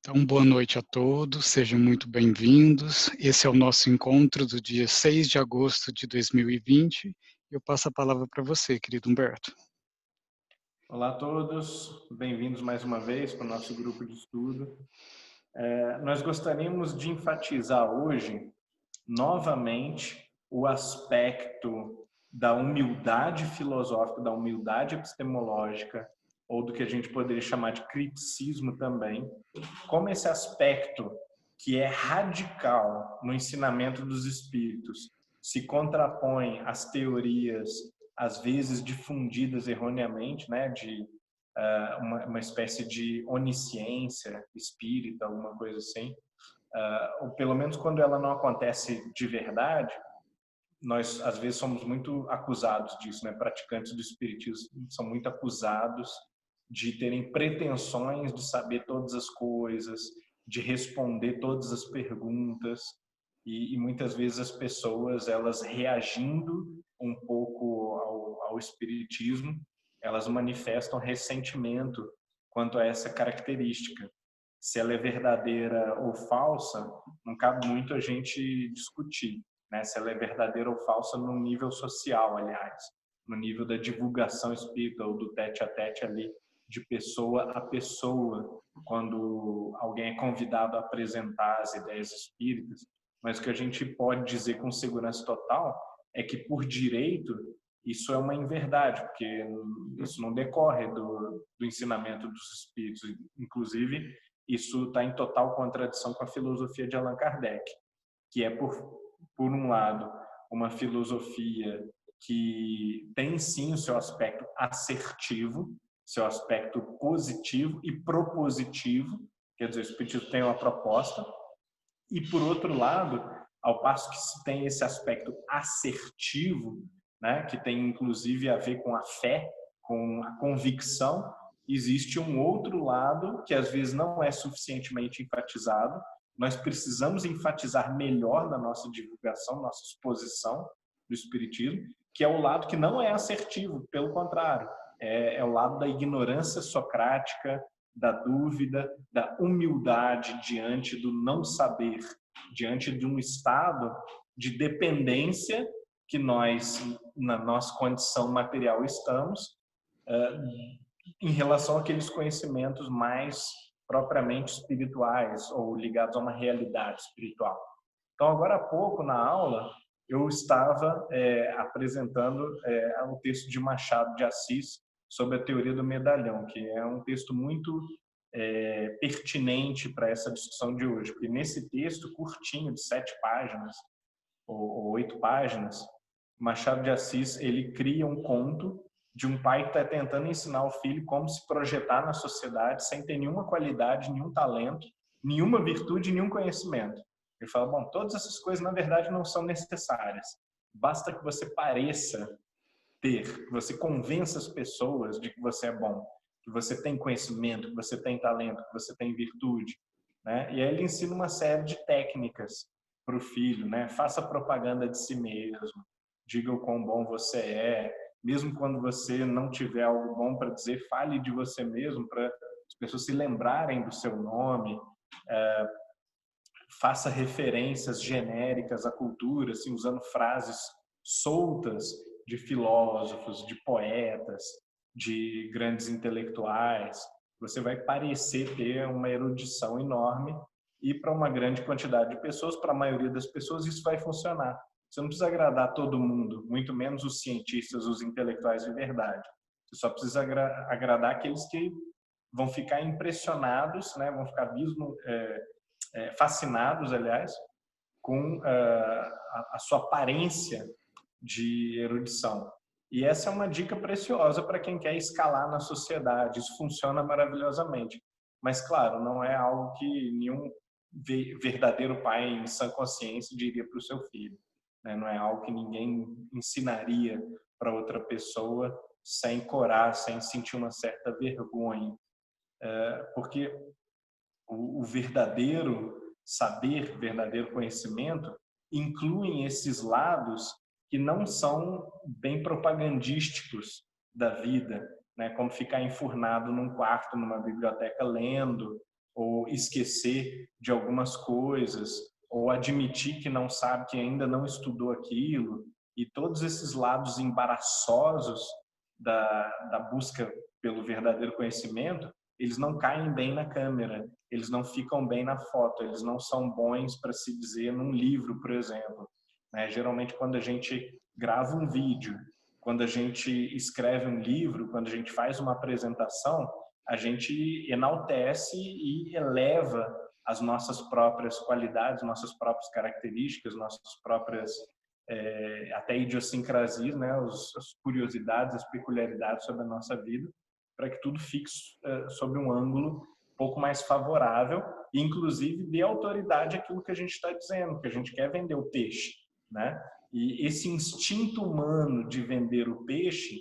Então, boa noite a todos, sejam muito bem-vindos. Esse é o nosso encontro do dia 6 de agosto de 2020. Eu passo a palavra para você, querido Humberto. Olá a todos, bem-vindos mais uma vez para o nosso grupo de estudo. Nós gostaríamos de enfatizar hoje, novamente, o aspecto da humildade filosófica, da humildade epistemológica, ou do que a gente poderia chamar de criticismo também, como esse aspecto que é radical no ensinamento dos espíritos se contrapõe às teorias, às vezes difundidas erroneamente, né, de uma espécie de onisciência espírita, alguma coisa assim, ou pelo menos quando ela não acontece de verdade. Nós às vezes somos muito acusados disso, né? Praticantes do espiritismo são muito acusados de terem pretensões de saber todas as coisas, de responder todas as perguntas, e muitas vezes as pessoas, elas reagindo um pouco ao espiritismo, elas manifestam ressentimento quanto a essa característica. Se ela é verdadeira ou falsa, não cabe muito a gente discutir, né? Se ela é verdadeira ou falsa no nível social, aliás, no nível da divulgação espírita ou do tete-a-tete ali, de pessoa a pessoa, quando alguém é convidado a apresentar as ideias espíritas. Mas o que a gente pode dizer com segurança total é que, por direito, isso é uma inverdade, porque isso não decorre do ensinamento dos espíritos. Inclusive, isso está em total contradição com a filosofia de Allan Kardec, que é, por um lado, uma filosofia que tem sim o seu aspecto assertivo, seu aspecto positivo e propositivo, quer dizer, o espiritismo tem uma proposta, e por outro lado, ao passo que se tem esse aspecto assertivo, né, que tem inclusive a ver com a fé, com a convicção, existe um outro lado que às vezes não é suficientemente enfatizado. Nós precisamos enfatizar melhor na nossa divulgação, nossa exposição do espiritismo, que é o lado que não é assertivo, pelo contrário, é o lado da ignorância socrática, da dúvida, da humildade diante do não saber, diante de um estado de dependência que nós, na nossa condição material, estamos, em relação àqueles conhecimentos mais propriamente espirituais ou ligados a uma realidade espiritual. Então, agora há pouco, na aula, eu estava apresentando o texto de Machado de Assis sobre a teoria do medalhão, que é um texto muito pertinente para essa discussão de hoje, porque nesse texto curtinho, de 7 páginas, ou 8 páginas, Machado de Assis ele cria um conto de um pai que está tentando ensinar o filho como se projetar na sociedade sem ter nenhuma qualidade, nenhum talento, nenhuma virtude, nenhum conhecimento. Ele fala, bom, todas essas coisas na verdade não são necessárias. Basta que você pareça ter, que você convença as pessoas de que você é bom, que você tem conhecimento, que você tem talento, que você tem virtude, né? E aí ele ensina uma série de técnicas para o filho, né? Faça propaganda de si mesmo, diga o quão bom você é, mesmo quando você não tiver algo bom para dizer, fale de você mesmo para as pessoas se lembrarem do seu nome, faça referências genéricas à cultura, assim, usando frases soltas de filósofos, de poetas, de grandes intelectuais. Você vai parecer ter uma erudição enorme e para uma grande quantidade de pessoas, para a maioria das pessoas, isso vai funcionar. Você não precisa agradar todo mundo, muito menos os cientistas, os intelectuais de verdade. Você só precisa agradar aqueles que vão ficar impressionados, né? Vão ficar fascinados, aliás, com a sua aparência de erudição. E essa é uma dica preciosa para quem quer escalar na sociedade. Isso funciona maravilhosamente. Mas, claro, não é algo que nenhum verdadeiro pai em sã consciência diria para o seu filho, né? Não é algo que ninguém ensinaria para outra pessoa sem coragem, sem sentir uma certa vergonha. Porque o verdadeiro saber, verdadeiro conhecimento, incluem esses lados que não são bem propagandísticos da vida, né? Como ficar enfurnado num quarto, numa biblioteca lendo, ou esquecer de algumas coisas, ou admitir que não sabe, que ainda não estudou aquilo, e todos esses lados embaraçosos da busca pelo verdadeiro conhecimento, eles não caem bem na câmera, eles não ficam bem na foto, eles não são bons para se dizer num livro, por exemplo. Geralmente, quando a gente grava um vídeo, quando a gente escreve um livro, quando a gente faz uma apresentação, a gente enaltece e eleva as nossas próprias qualidades, nossas próprias características, nossas próprias até idiosincrasias, né, as curiosidades, as peculiaridades sobre a nossa vida, para que tudo fique sob um ângulo um pouco mais favorável e, inclusive, dê autoridade àquilo que a gente está dizendo, que a gente quer vender o peixe, né? E esse instinto humano de vender o peixe,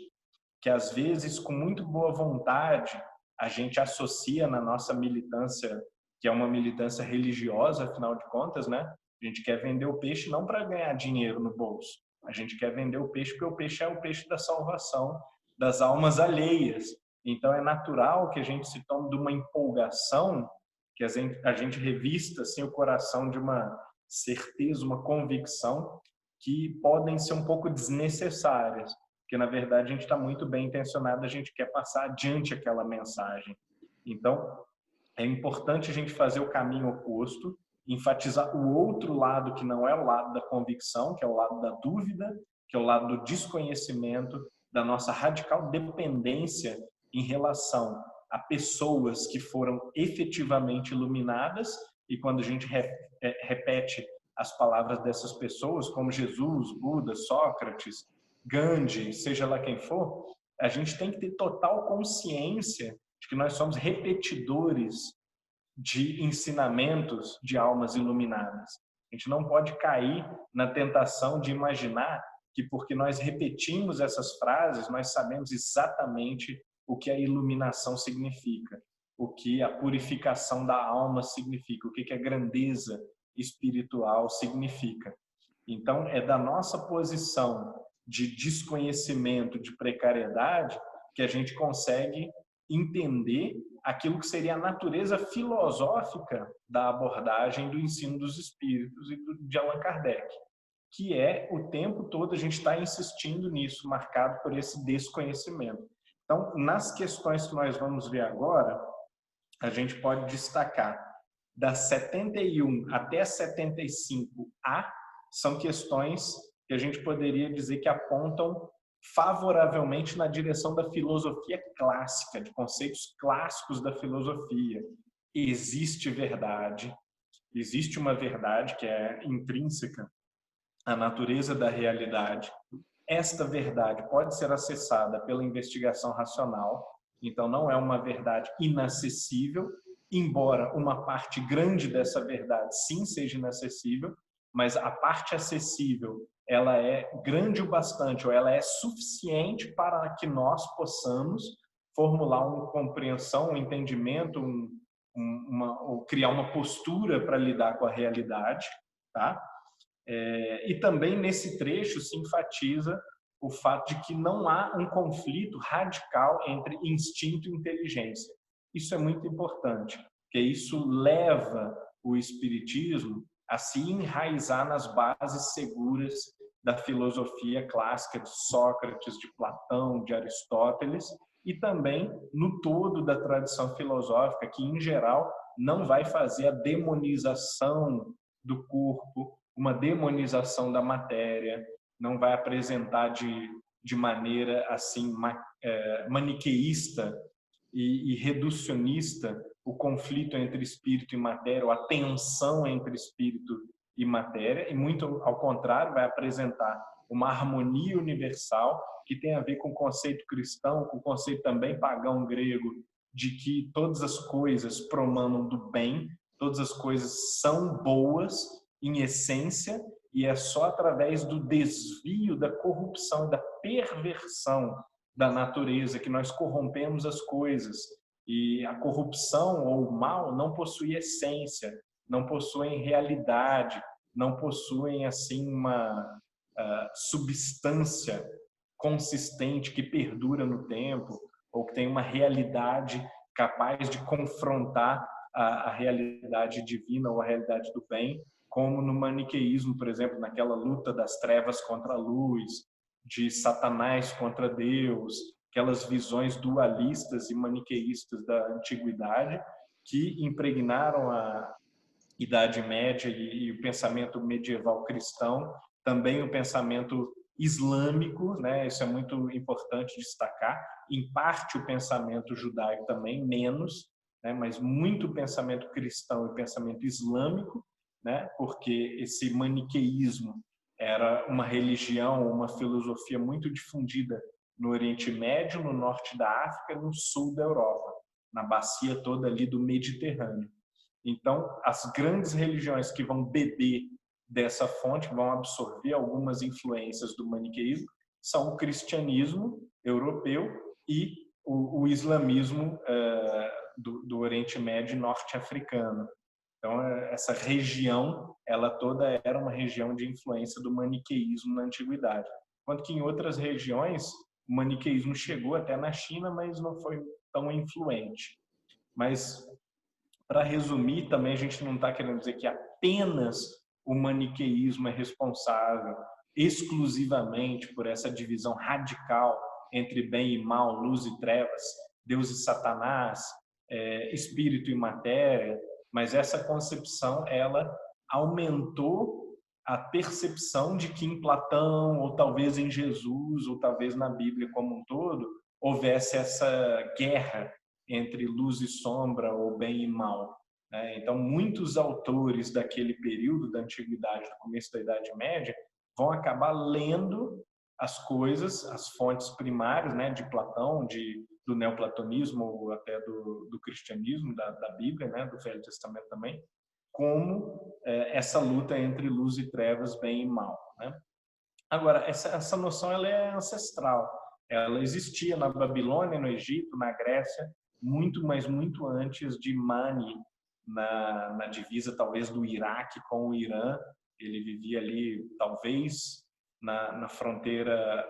que às vezes, com muito boa vontade, a gente associa na nossa militância, que é uma militância religiosa, afinal de contas, né? A gente quer vender o peixe não para ganhar dinheiro no bolso. A gente quer vender o peixe porque o peixe é o peixe da salvação das almas alheias. Então é natural que a gente se tome de uma empolgação, que a gente revista assim, o coração de uma certeza, uma convicção que podem ser um pouco desnecessárias, porque na verdade a gente está muito bem intencionado, a gente quer passar adiante aquela mensagem. Então é importante a gente fazer o caminho oposto, enfatizar o outro lado que não é o lado da convicção, que é o lado da dúvida, que é o lado do desconhecimento, da nossa radical dependência em relação a pessoas que foram efetivamente iluminadas, e quando a gente repete as palavras dessas pessoas, como Jesus, Buda, Sócrates, Gandhi, seja lá quem for, a gente tem que ter total consciência de que nós somos repetidores de ensinamentos de almas iluminadas. A gente não pode cair na tentação de imaginar que porque nós repetimos essas frases, nós sabemos exatamente o que a iluminação significa, o que a purificação da alma significa, o que a grandeza espiritual significa. Então, é da nossa posição de desconhecimento, de precariedade, que a gente consegue entender aquilo que seria a natureza filosófica da abordagem do ensino dos espíritos e de Allan Kardec, que é o tempo todo a gente está insistindo nisso, marcado por esse desconhecimento. Então, nas questões que nós vamos ver agora, a gente pode destacar das 71 até 75A, são questões que a gente poderia dizer que apontam favoravelmente na direção da filosofia clássica, de conceitos clássicos da filosofia. Existe verdade, existe uma verdade que é intrínseca à natureza da realidade. Esta verdade pode ser acessada pela investigação racional, então não é uma verdade inacessível, embora uma parte grande dessa verdade sim seja inacessível, mas a parte acessível ela é grande o bastante, ou ela é suficiente para que nós possamos formular uma compreensão, um entendimento, ou criar uma postura para lidar com a realidade, tá? E também nesse trecho se enfatiza o fato de que não há um conflito radical entre instinto e inteligência. Isso é muito importante, porque isso leva o espiritismo a se enraizar nas bases seguras da filosofia clássica de Sócrates, de Platão, de Aristóteles, e também no todo da tradição filosófica, que em geral não vai fazer a demonização do corpo, uma demonização da matéria, não vai apresentar de maneira assim maniqueísta e reducionista o conflito entre espírito e matéria, ou a tensão entre espírito e matéria, e muito ao contrário, vai apresentar uma harmonia universal que tem a ver com o conceito cristão, com o conceito também pagão grego, de que todas as coisas promanam do bem, todas as coisas são boas em essência, e é só através do desvio, da corrupção e da perversão da natureza que nós corrompemos as coisas. E a corrupção ou o mal não possui essência, não possuem realidade, não possuem assim uma substância consistente que perdura no tempo ou que tem uma realidade capaz de confrontar a realidade divina ou a realidade do bem, como no maniqueísmo, por exemplo, naquela luta das trevas contra a luz, de Satanás contra Deus, aquelas visões dualistas e maniqueístas da antiguidade que impregnaram a Idade Média e o pensamento medieval cristão, também o pensamento islâmico, né? Isso é muito importante destacar. Em parte o pensamento judaico também, menos, né? Mas muito pensamento cristão e pensamento islâmico, né? Porque esse maniqueísmo era uma religião, uma filosofia muito difundida no Oriente Médio, no norte da África e no sul da Europa, na bacia toda ali do Mediterrâneo. Então, as grandes religiões que vão beber dessa fonte, vão absorver algumas influências do maniqueísmo, são o cristianismo europeu e o islamismo do Oriente Médio e norte-africano. Então, essa região, ela toda era uma região de influência do maniqueísmo na antiguidade. Enquanto que em outras regiões, o maniqueísmo chegou até na China, mas não foi tão influente. Mas, para resumir, também a gente não está querendo dizer que apenas o maniqueísmo é responsável exclusivamente por essa divisão radical entre bem e mal, luz e trevas, Deus e Satanás, espírito e matéria, mas essa concepção, ela aumentou a percepção de que em Platão, ou talvez em Jesus, ou talvez na Bíblia como um todo, houvesse essa guerra entre luz e sombra, ou bem e mal. Então, muitos autores daquele período da Antiguidade, do começo da Idade Média, vão acabar lendo as coisas, as fontes primárias, né, de Platão, do neoplatonismo ou até do cristianismo, da Bíblia, né, do Velho Testamento também, como essa luta entre luz e trevas, bem e mal. Né? Agora, essa noção ela é ancestral. Ela existia na Babilônia, no Egito, na Grécia, muito, mas muito antes de Mani, na divisa talvez do Iraque com o Irã. Ele vivia ali, talvez, na fronteira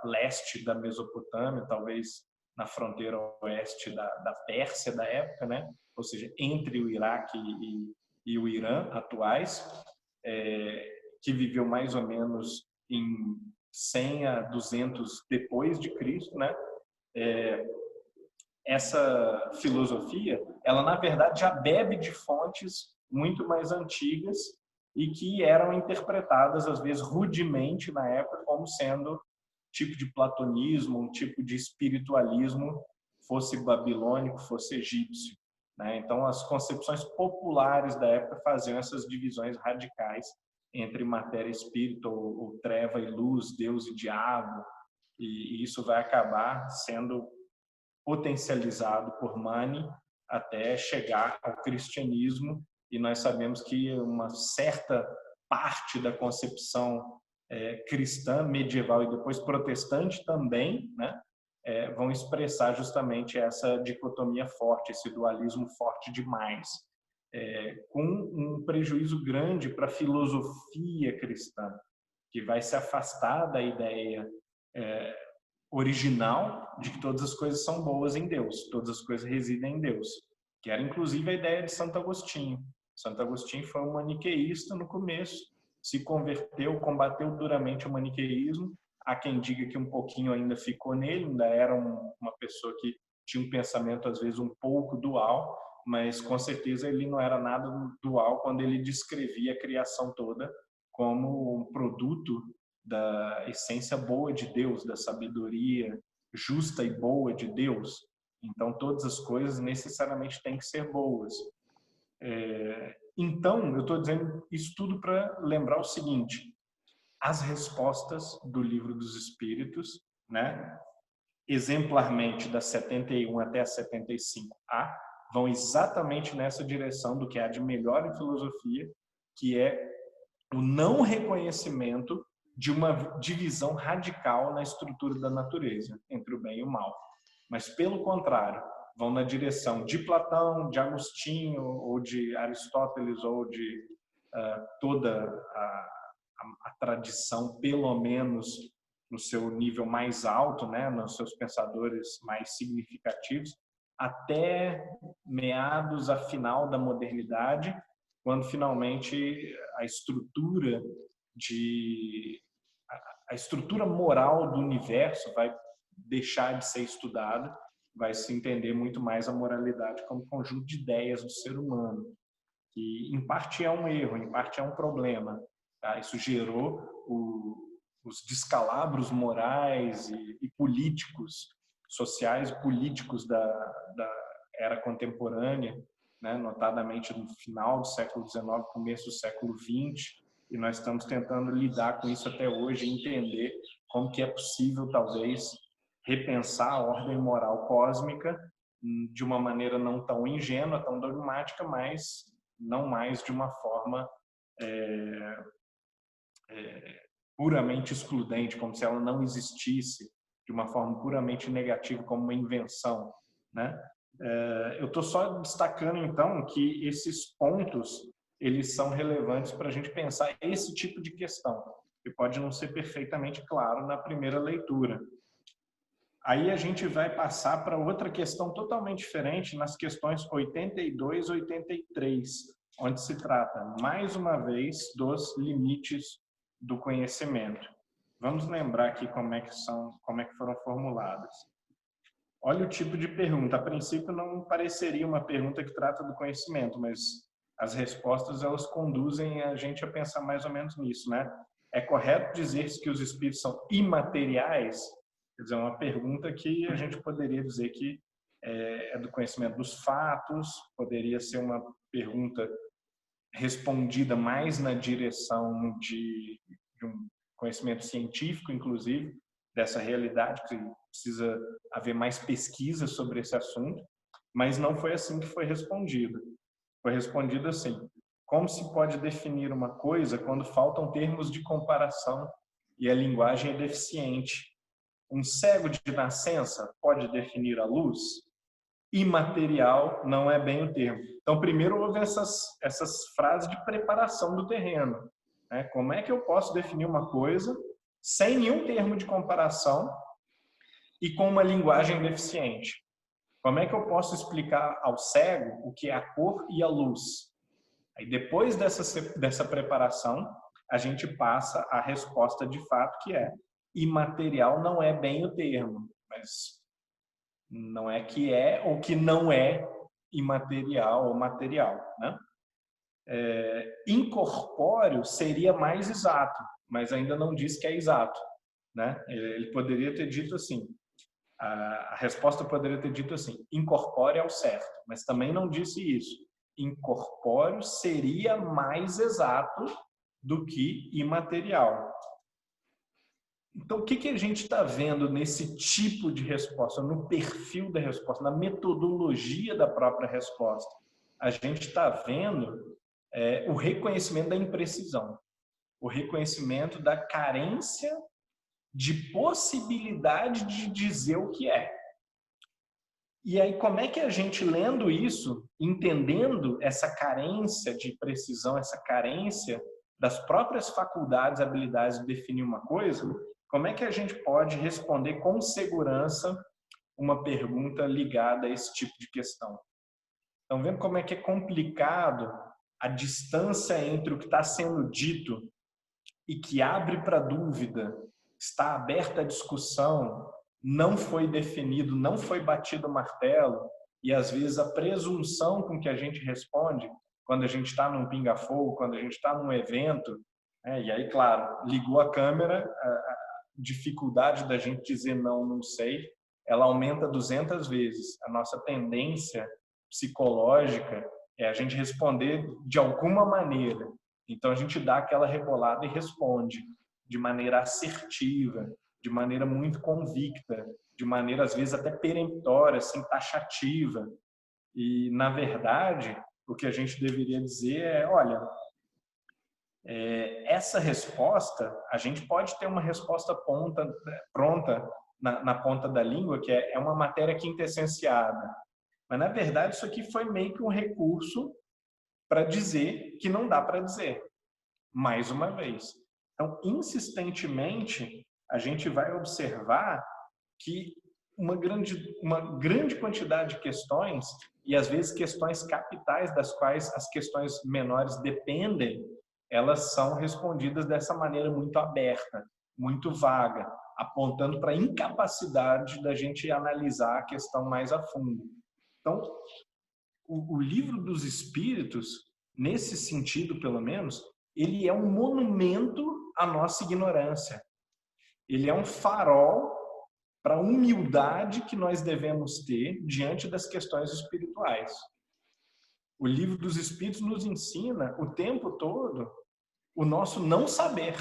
leste da Mesopotâmia, talvez na fronteira oeste da Pérsia da época, né? Ou seja, entre o Iraque e o Irã atuais, que viveu mais ou menos em 100 a 200 depois de Cristo, né? Essa filosofia, ela na verdade já bebe de fontes muito mais antigas e que eram interpretadas às vezes rudemente na época como sendo tipo de platonismo, um tipo de espiritualismo, fosse babilônico, fosse egípcio, né? Então as concepções populares da época faziam essas divisões radicais entre matéria e espírito, ou treva e luz, Deus e diabo, e isso vai acabar sendo potencializado por Mani até chegar ao cristianismo, e nós sabemos que uma certa parte da concepção cristã, medieval e depois protestante também, né, vão expressar justamente essa dicotomia forte, esse dualismo forte demais, com um prejuízo grande para a filosofia cristã, que vai se afastar da ideia original de que todas as coisas são boas em Deus, todas as coisas residem em Deus, que era inclusive a ideia de Santo Agostinho. Santo Agostinho foi um maniqueísta no começo, se converteu, combateu duramente o maniqueísmo. Há quem diga que um pouquinho ainda ficou nele, ainda era uma pessoa que tinha um pensamento às vezes um pouco dual, mas com certeza ele não era nada dual quando ele descrevia a criação toda como um produto da essência boa de Deus, da sabedoria justa e boa de Deus. Então, todas as coisas necessariamente têm que ser boas. Então, eu estou dizendo isso tudo para lembrar o seguinte: as respostas do Livro dos Espíritos, né, exemplarmente da 71 até a 75A, vão exatamente nessa direção do que há de melhor em filosofia, que é o não reconhecimento de uma divisão radical na estrutura da natureza, entre o bem e o mal. Mas, pelo contrário, vão na direção de Platão, de Agostinho, ou de Aristóteles, ou de toda a tradição, pelo menos no seu nível mais alto, né, nos seus pensadores mais significativos, até meados a final da modernidade, quando finalmente a estrutura moral do universo vai deixar de ser estudada, vai se entender muito mais a moralidade como conjunto de ideias do ser humano, que em parte é um erro, em parte é um problema. Tá? Isso gerou os descalabros morais e políticos, sociais e políticos da era contemporânea, né? Notadamente no final do século XIX, começo do século XX, e nós estamos tentando lidar com isso até hoje e entender como que é possível, talvez, repensar a ordem moral cósmica de uma maneira não tão ingênua, tão dogmática, mas não mais de uma forma puramente excludente, como se ela não existisse, de uma forma puramente negativa, como uma invenção, né? Eu estou só destacando, então, que esses pontos eles são relevantes para a gente pensar esse tipo de questão, que pode não ser perfeitamente claro na primeira leitura. Aí a gente vai passar para outra questão totalmente diferente nas questões 82 e 83, onde se trata, mais uma vez, dos limites do conhecimento. Vamos lembrar aqui como é que foram formuladas. Olha o tipo de pergunta. A princípio não pareceria uma pergunta que trata do conhecimento, mas as respostas elas conduzem a gente a pensar mais ou menos nisso, né? É correto dizer que os espíritos são imateriais? Quer dizer, uma pergunta que a gente poderia dizer que é do conhecimento dos fatos, poderia ser uma pergunta respondida mais na direção de um conhecimento científico, inclusive, dessa realidade, que precisa haver mais pesquisa sobre esse assunto, mas não foi assim que foi respondido. Foi respondido assim: como se pode definir uma coisa quando faltam termos de comparação e a linguagem é deficiente? Um cego de nascença pode definir a luz? Imaterial não é bem o termo. Então, primeiro houve essas frases de preparação do terreno, né? Como é que eu posso definir uma coisa sem nenhum termo de comparação e com uma linguagem deficiente? Como é que eu posso explicar ao cego o que é a cor e a luz? Aí, depois dessa preparação, a gente passa à resposta de fato, que é: imaterial não é bem o termo, mas não é que é ou que não é imaterial ou material, né? Incorpóreo seria mais exato, mas ainda não diz que é exato, né? Ele poderia ter dito assim, a resposta poderia ter dito assim: incorpóreo é o certo, mas também não disse isso. Incorpóreo seria mais exato do que imaterial. Então, o que a gente está vendo nesse tipo de resposta, no perfil da resposta, na metodologia da própria resposta? A gente está vendo o reconhecimento da imprecisão, o reconhecimento da carência de possibilidade de dizer o que é. E aí, como é que a gente, lendo isso, entendendo essa carência de precisão, essa carência das próprias faculdades, habilidades de definir uma coisa, como é que a gente pode responder com segurança uma pergunta ligada a esse tipo de questão? Então, vendo como é que é complicado a distância entre o que está sendo dito e que abre para dúvida, está aberta a discussão, não foi definido, não foi batido o martelo, e às vezes a presunção com que a gente responde, quando a gente está num pinga-fogo, quando a gente está num evento, e aí, claro, ligou a câmera, a dificuldade da gente dizer não sei, ela aumenta 200 vezes. A nossa tendência psicológica é a gente responder de alguma maneira. Então a gente dá aquela rebolada e responde de maneira assertiva, de maneira muito convicta, de maneira às vezes até peremptória, assim, taxativa. E na verdade, o que a gente deveria dizer é: olha, essa resposta, a gente pode ter uma resposta pronta na ponta da língua, que é uma matéria quintessenciada. Mas, na verdade, isso aqui foi meio que um recurso para dizer que não dá para dizer, mais uma vez. Então, insistentemente, a gente vai observar que uma grande quantidade de questões, e às vezes questões capitais das quais as questões menores dependem, elas são respondidas dessa maneira muito aberta, muito vaga, apontando para a incapacidade da gente analisar a questão mais a fundo. Então, o livro dos Espíritos, nesse sentido pelo menos, ele é um monumento à nossa ignorância. Ele é um farol para a humildade que nós devemos ter diante das questões espirituais. O livro dos Espíritos nos ensina o tempo todo o nosso não saber,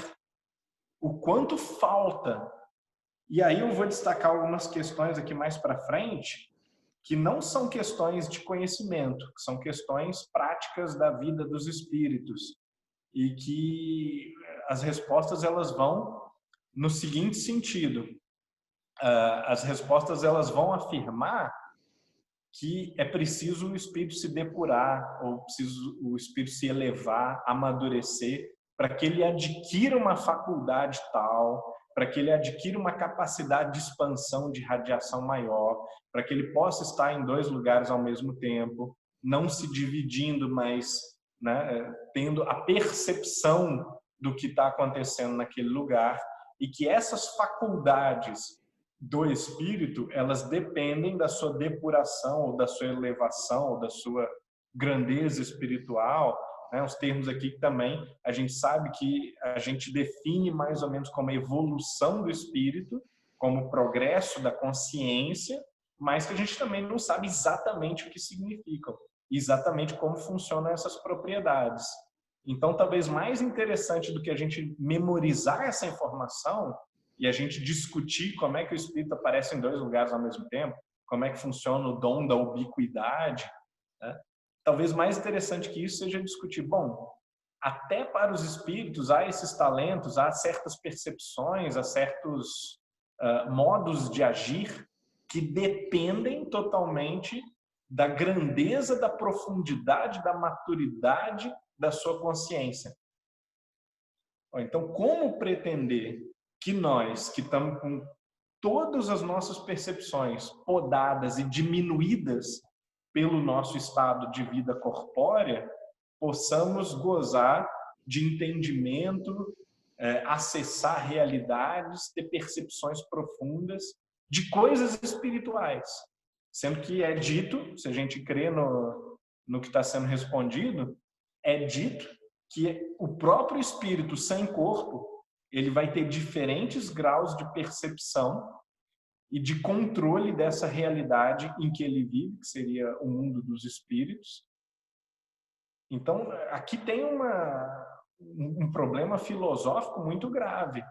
o quanto falta. E aí eu vou destacar algumas questões aqui mais para frente, que não são questões de conhecimento, que são questões práticas da vida dos espíritos, e que as respostas elas vão no seguinte sentido: as respostas elas vão afirmar que é preciso o espírito se depurar, ou preciso o espírito se elevar, amadurecer, para que ele adquira uma faculdade tal, para que ele adquira uma capacidade de expansão de radiação maior, para que ele possa estar em 2 lugares ao mesmo tempo, não se dividindo, mas, né, tendo a percepção do que está acontecendo naquele lugar, e que essas faculdades do espírito, elas dependem da sua depuração, ou da sua elevação, ou da sua grandeza espiritual, né? Os termos aqui que também a gente sabe que a gente define mais ou menos como evolução do espírito, como progresso da consciência, mas que a gente também não sabe exatamente o que significam, exatamente como funcionam essas propriedades. Então, talvez mais interessante do que a gente memorizar essa informação e a gente discutir como é que o espírito aparece em 2 lugares ao mesmo tempo, como é que funciona o dom da ubiquidade, né? Talvez mais interessante que isso seja discutir, bom, até para os espíritos há esses talentos, há certas percepções, há certos modos de agir que dependem totalmente da grandeza, da profundidade, da maturidade da sua consciência. Então, como pretender que nós, que estamos com todas as nossas percepções podadas e diminuídas pelo nosso estado de vida corpórea, possamos gozar de entendimento, acessar realidades, ter percepções profundas de coisas espirituais? Sendo que é dito, se a gente crê no que está sendo respondido, é dito que o próprio espírito sem corpo, ele vai ter diferentes graus de percepção e de controle dessa realidade em que ele vive, que seria o mundo dos espíritos. Então, aqui tem um problema filosófico muito grave,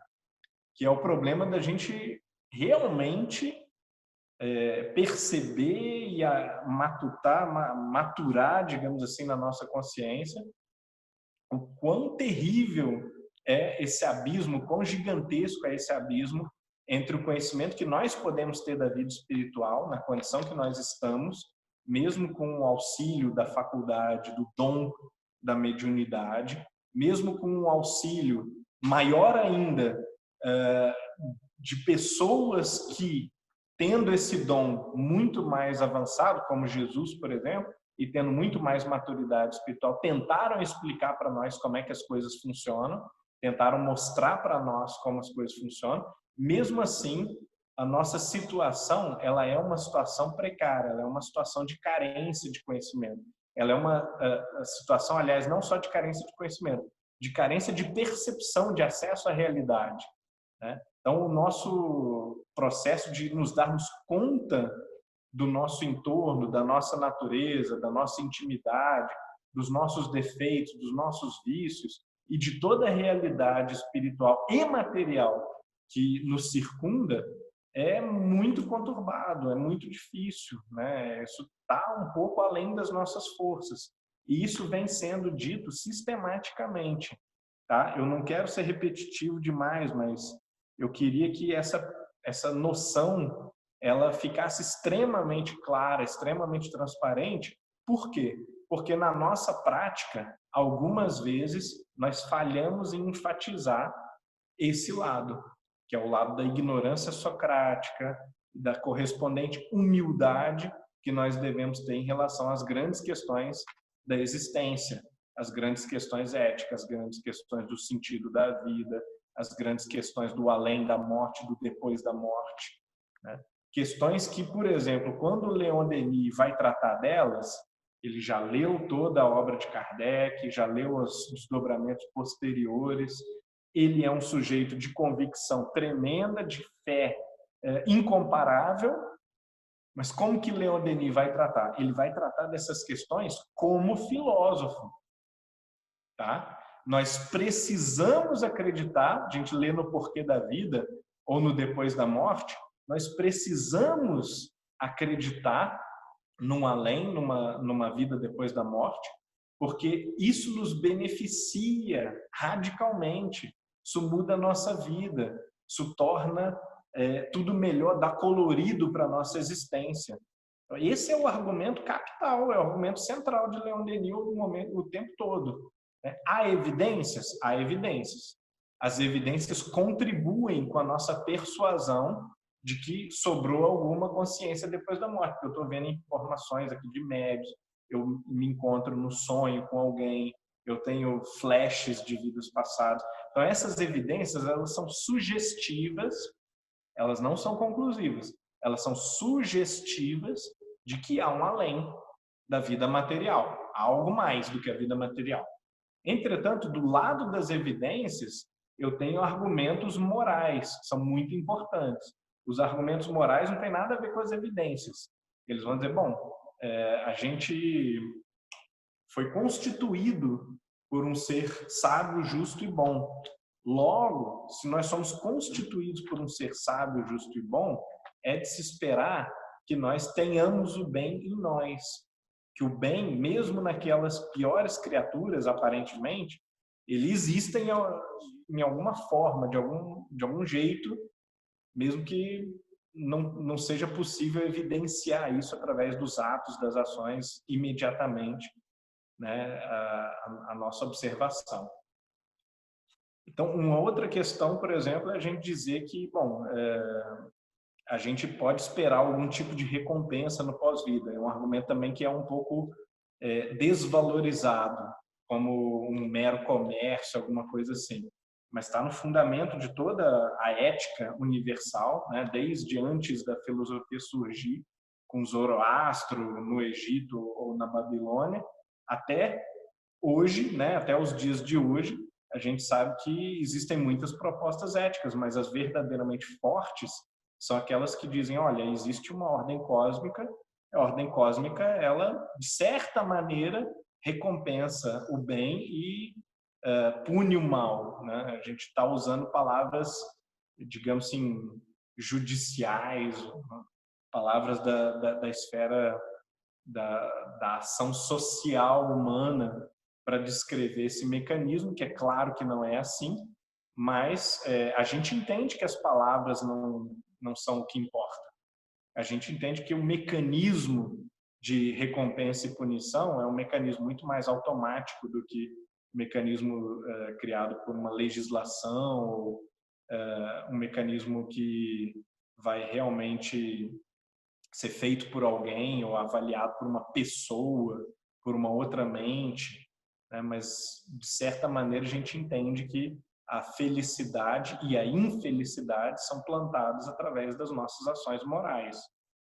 que é o problema da gente realmente perceber e maturar, digamos assim, na nossa consciência, o quão terrível é esse abismo, quão gigantesco é esse abismo entre o conhecimento que nós podemos ter da vida espiritual, na condição que nós estamos, mesmo com o auxílio da faculdade, do dom da mediunidade, mesmo com o auxílio maior ainda de pessoas que, tendo esse dom muito mais avançado, como Jesus, por exemplo, e tendo muito mais maturidade espiritual, tentaram explicar para nós como é que as coisas funcionam, tentaram mostrar para nós como as coisas funcionam. Mesmo assim, a nossa situação, ela é uma situação precária, ela é uma situação de carência de conhecimento. Ela é uma situação, aliás, não só de carência de conhecimento, de carência de percepção, de acesso à realidade, né? Então, o nosso processo de nos darmos conta do nosso entorno, da nossa natureza, da nossa intimidade, dos nossos defeitos, dos nossos vícios e de toda a realidade espiritual e material que nos circunda é muito conturbado, é muito difícil, né? Isso está um pouco além das nossas forças. E isso vem sendo dito sistematicamente, tá? Eu não quero ser repetitivo demais, mas eu queria que essa noção ela ficasse extremamente clara, extremamente transparente. Por quê? Porque na nossa prática, algumas vezes, nós falhamos em enfatizar esse lado, que é o lado da ignorância socrática, da correspondente humildade que nós devemos ter em relação às grandes questões da existência, as grandes questões éticas, as grandes questões do sentido da vida, as grandes questões do além da morte, do depois da morte, né? Questões que, por exemplo, quando o Leon Denis vai tratar delas, ele já leu toda a obra de Kardec, já leu os desdobramentos posteriores, ele é um sujeito de convicção tremenda, de fé incomparável, mas como que Leon Denis vai tratar? Ele vai tratar dessas questões como filósofo, tá? Nós precisamos acreditar, a gente lê no Porquê da Vida ou no Depois da Morte, nós precisamos acreditar num além, numa vida depois da morte, porque isso nos beneficia radicalmente, isso muda a nossa vida, isso torna tudo melhor, dá colorido para a nossa existência. Esse é o argumento capital, é o argumento central de Leon Denis o tempo todo. Há evidências? Há evidências. As evidências contribuem com a nossa persuasão de que sobrou alguma consciência depois da morte. Eu estou vendo informações aqui de médios, eu me encontro no sonho com alguém, eu tenho flashes de vidas passadas. Então, essas evidências, elas são sugestivas, elas não são conclusivas, elas são sugestivas de que há um além da vida material, há algo mais do que a vida material. Entretanto, do lado das evidências, eu tenho argumentos morais, que são muito importantes. Os argumentos morais não têm nada a ver com as evidências. Eles vão dizer, bom, a gente foi constituído por um ser sábio, justo e bom. Logo, se nós somos constituídos por um ser sábio, justo e bom, é de se esperar que nós tenhamos o bem em nós. Que o bem, mesmo naquelas piores criaturas, aparentemente, ele existe em alguma forma, de algum jeito, mesmo que não seja possível evidenciar isso através dos atos, das ações, imediatamente, né, a nossa observação. Então, uma outra questão, por exemplo, é a gente dizer que, bom, a gente pode esperar algum tipo de recompensa no pós-vida. É um argumento também que é um pouco desvalorizado, como um mero comércio, alguma coisa assim. Mas está no fundamento de toda a ética universal, né? Desde antes da filosofia surgir, com Zoroastro no Egito ou na Babilônia, até hoje, né? Até os dias de hoje, a gente sabe que existem muitas propostas éticas, mas as verdadeiramente fortes são aquelas que dizem, olha, existe uma ordem cósmica, a ordem cósmica, ela, de certa maneira, recompensa o bem e pune o mal, né? A gente está usando palavras, digamos assim, judiciais, palavras da esfera da ação social humana para descrever esse mecanismo, que é claro que não é assim, mas a gente entende que as palavras não são o que importa. A gente entende que o mecanismo de recompensa e punição é um mecanismo muito mais automático do que o mecanismo criado por uma legislação ou um mecanismo que vai realmente ser feito por alguém ou avaliado por uma pessoa, por uma outra mente, né? Mas, de certa maneira, a gente entende que a felicidade e a infelicidade são plantadas através das nossas ações morais,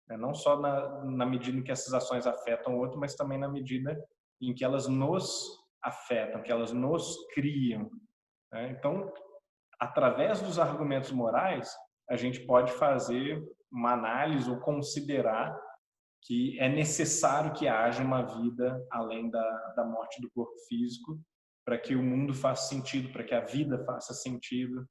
né? Não só na medida em que essas ações afetam o outro, mas também na medida em que elas nos afetam, que elas nos criam, né? Então, através dos argumentos morais, a gente pode fazer uma análise ou considerar que é necessário que haja uma vida além da morte do corpo físico para que o mundo faça sentido, para que a vida faça sentido.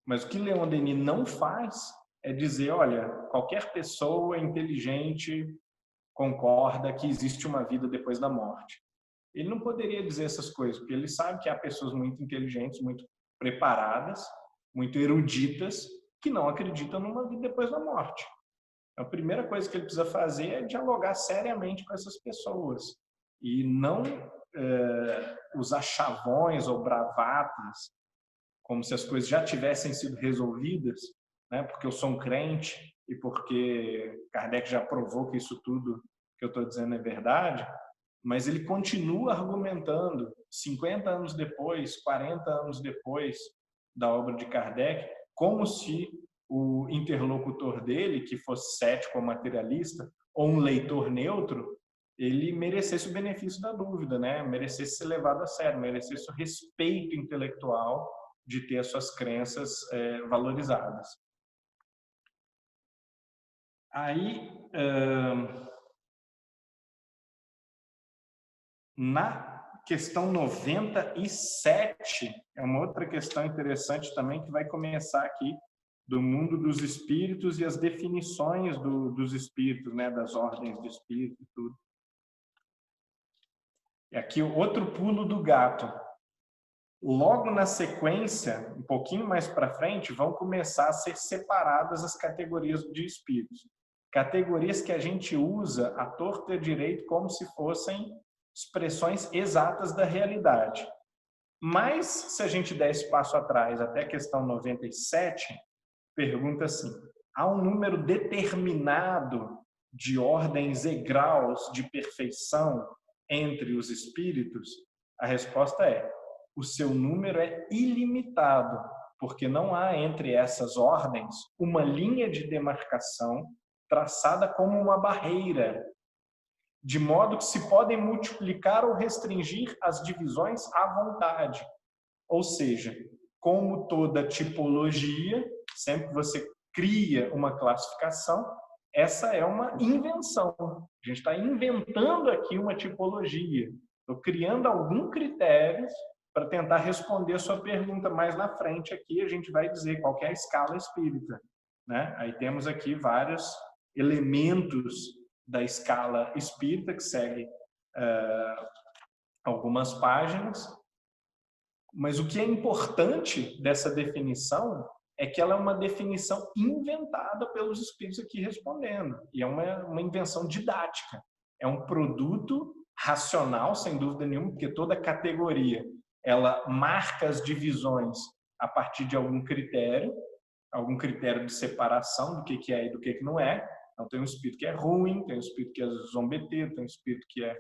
Mas o que Leon Denis não faz é dizer, olha, qualquer pessoa inteligente concorda que existe uma vida depois da morte. Ele não poderia dizer essas coisas, porque ele sabe que há pessoas muito inteligentes, muito preparadas, muito eruditas, que não acreditam numa vida depois da morte. A primeira coisa que ele precisa fazer é dialogar seriamente com essas pessoas e não usar chavões ou bravatas, como se as coisas já tivessem sido resolvidas, né? Porque eu sou um crente, e porque Kardec já provou que isso tudo que eu estou dizendo é verdade, mas ele continua argumentando 50 anos depois, 40 anos depois da obra de Kardec, como se o interlocutor dele, que fosse cético ou materialista, ou um leitor neutro, ele merecesse o benefício da dúvida, né? Merecesse ser levado a sério, merecesse o respeito intelectual de ter as suas crenças valorizadas. Aí, na questão 97, é uma outra questão interessante também que vai começar aqui, do mundo dos espíritos e as definições dos espíritos, né? Das ordens de espírito e tudo. E aqui outro pulo do gato. Logo na sequência, um pouquinho mais para frente, vão começar a ser separadas as categorias de espíritos. Categorias que a gente usa à torta e à direito como se fossem expressões exatas da realidade. Mas, se a gente der esse passo atrás, até a questão 97, pergunta assim: há um número determinado de ordens e graus de perfeição entre os espíritos? A resposta é: o seu número é ilimitado, porque não há entre essas ordens uma linha de demarcação traçada como uma barreira, de modo que se podem multiplicar ou restringir as divisões à vontade. Ou seja, como toda tipologia, sempre que você cria uma classificação, essa é uma invenção. A gente está inventando aqui uma tipologia. Estou criando algum critério para tentar responder a sua pergunta mais na frente aqui. A gente vai dizer qual que é a escala espírita, né? Aí temos aqui vários elementos da escala espírita que segue algumas páginas. Mas o que é importante dessa definição é que ela é uma definição inventada pelos espíritos aqui respondendo. E é uma invenção didática. É um produto racional, sem dúvida nenhuma, porque toda categoria ela marca as divisões a partir de algum critério de separação do que é e do que não é. Então, tem um espírito que é ruim, tem um espírito que é zombeteiro, tem um espírito que é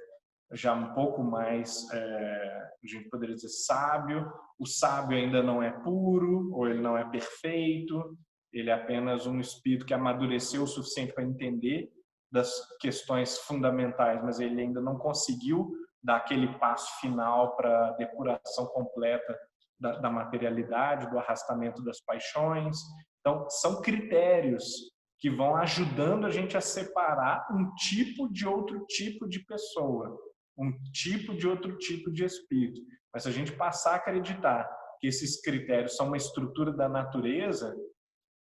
já um pouco mais, a gente poderia dizer, sábio. O sábio ainda não é puro, ou ele não é perfeito, ele é apenas um espírito que amadureceu o suficiente para entender das questões fundamentais, mas ele ainda não conseguiu dar aquele passo final para a depuração completa da materialidade, do arrastamento das paixões. Então, são critérios que vão ajudando a gente a separar um tipo de outro tipo de pessoa, um tipo de outro tipo de espírito. Mas se a gente passar a acreditar que esses critérios são uma estrutura da natureza,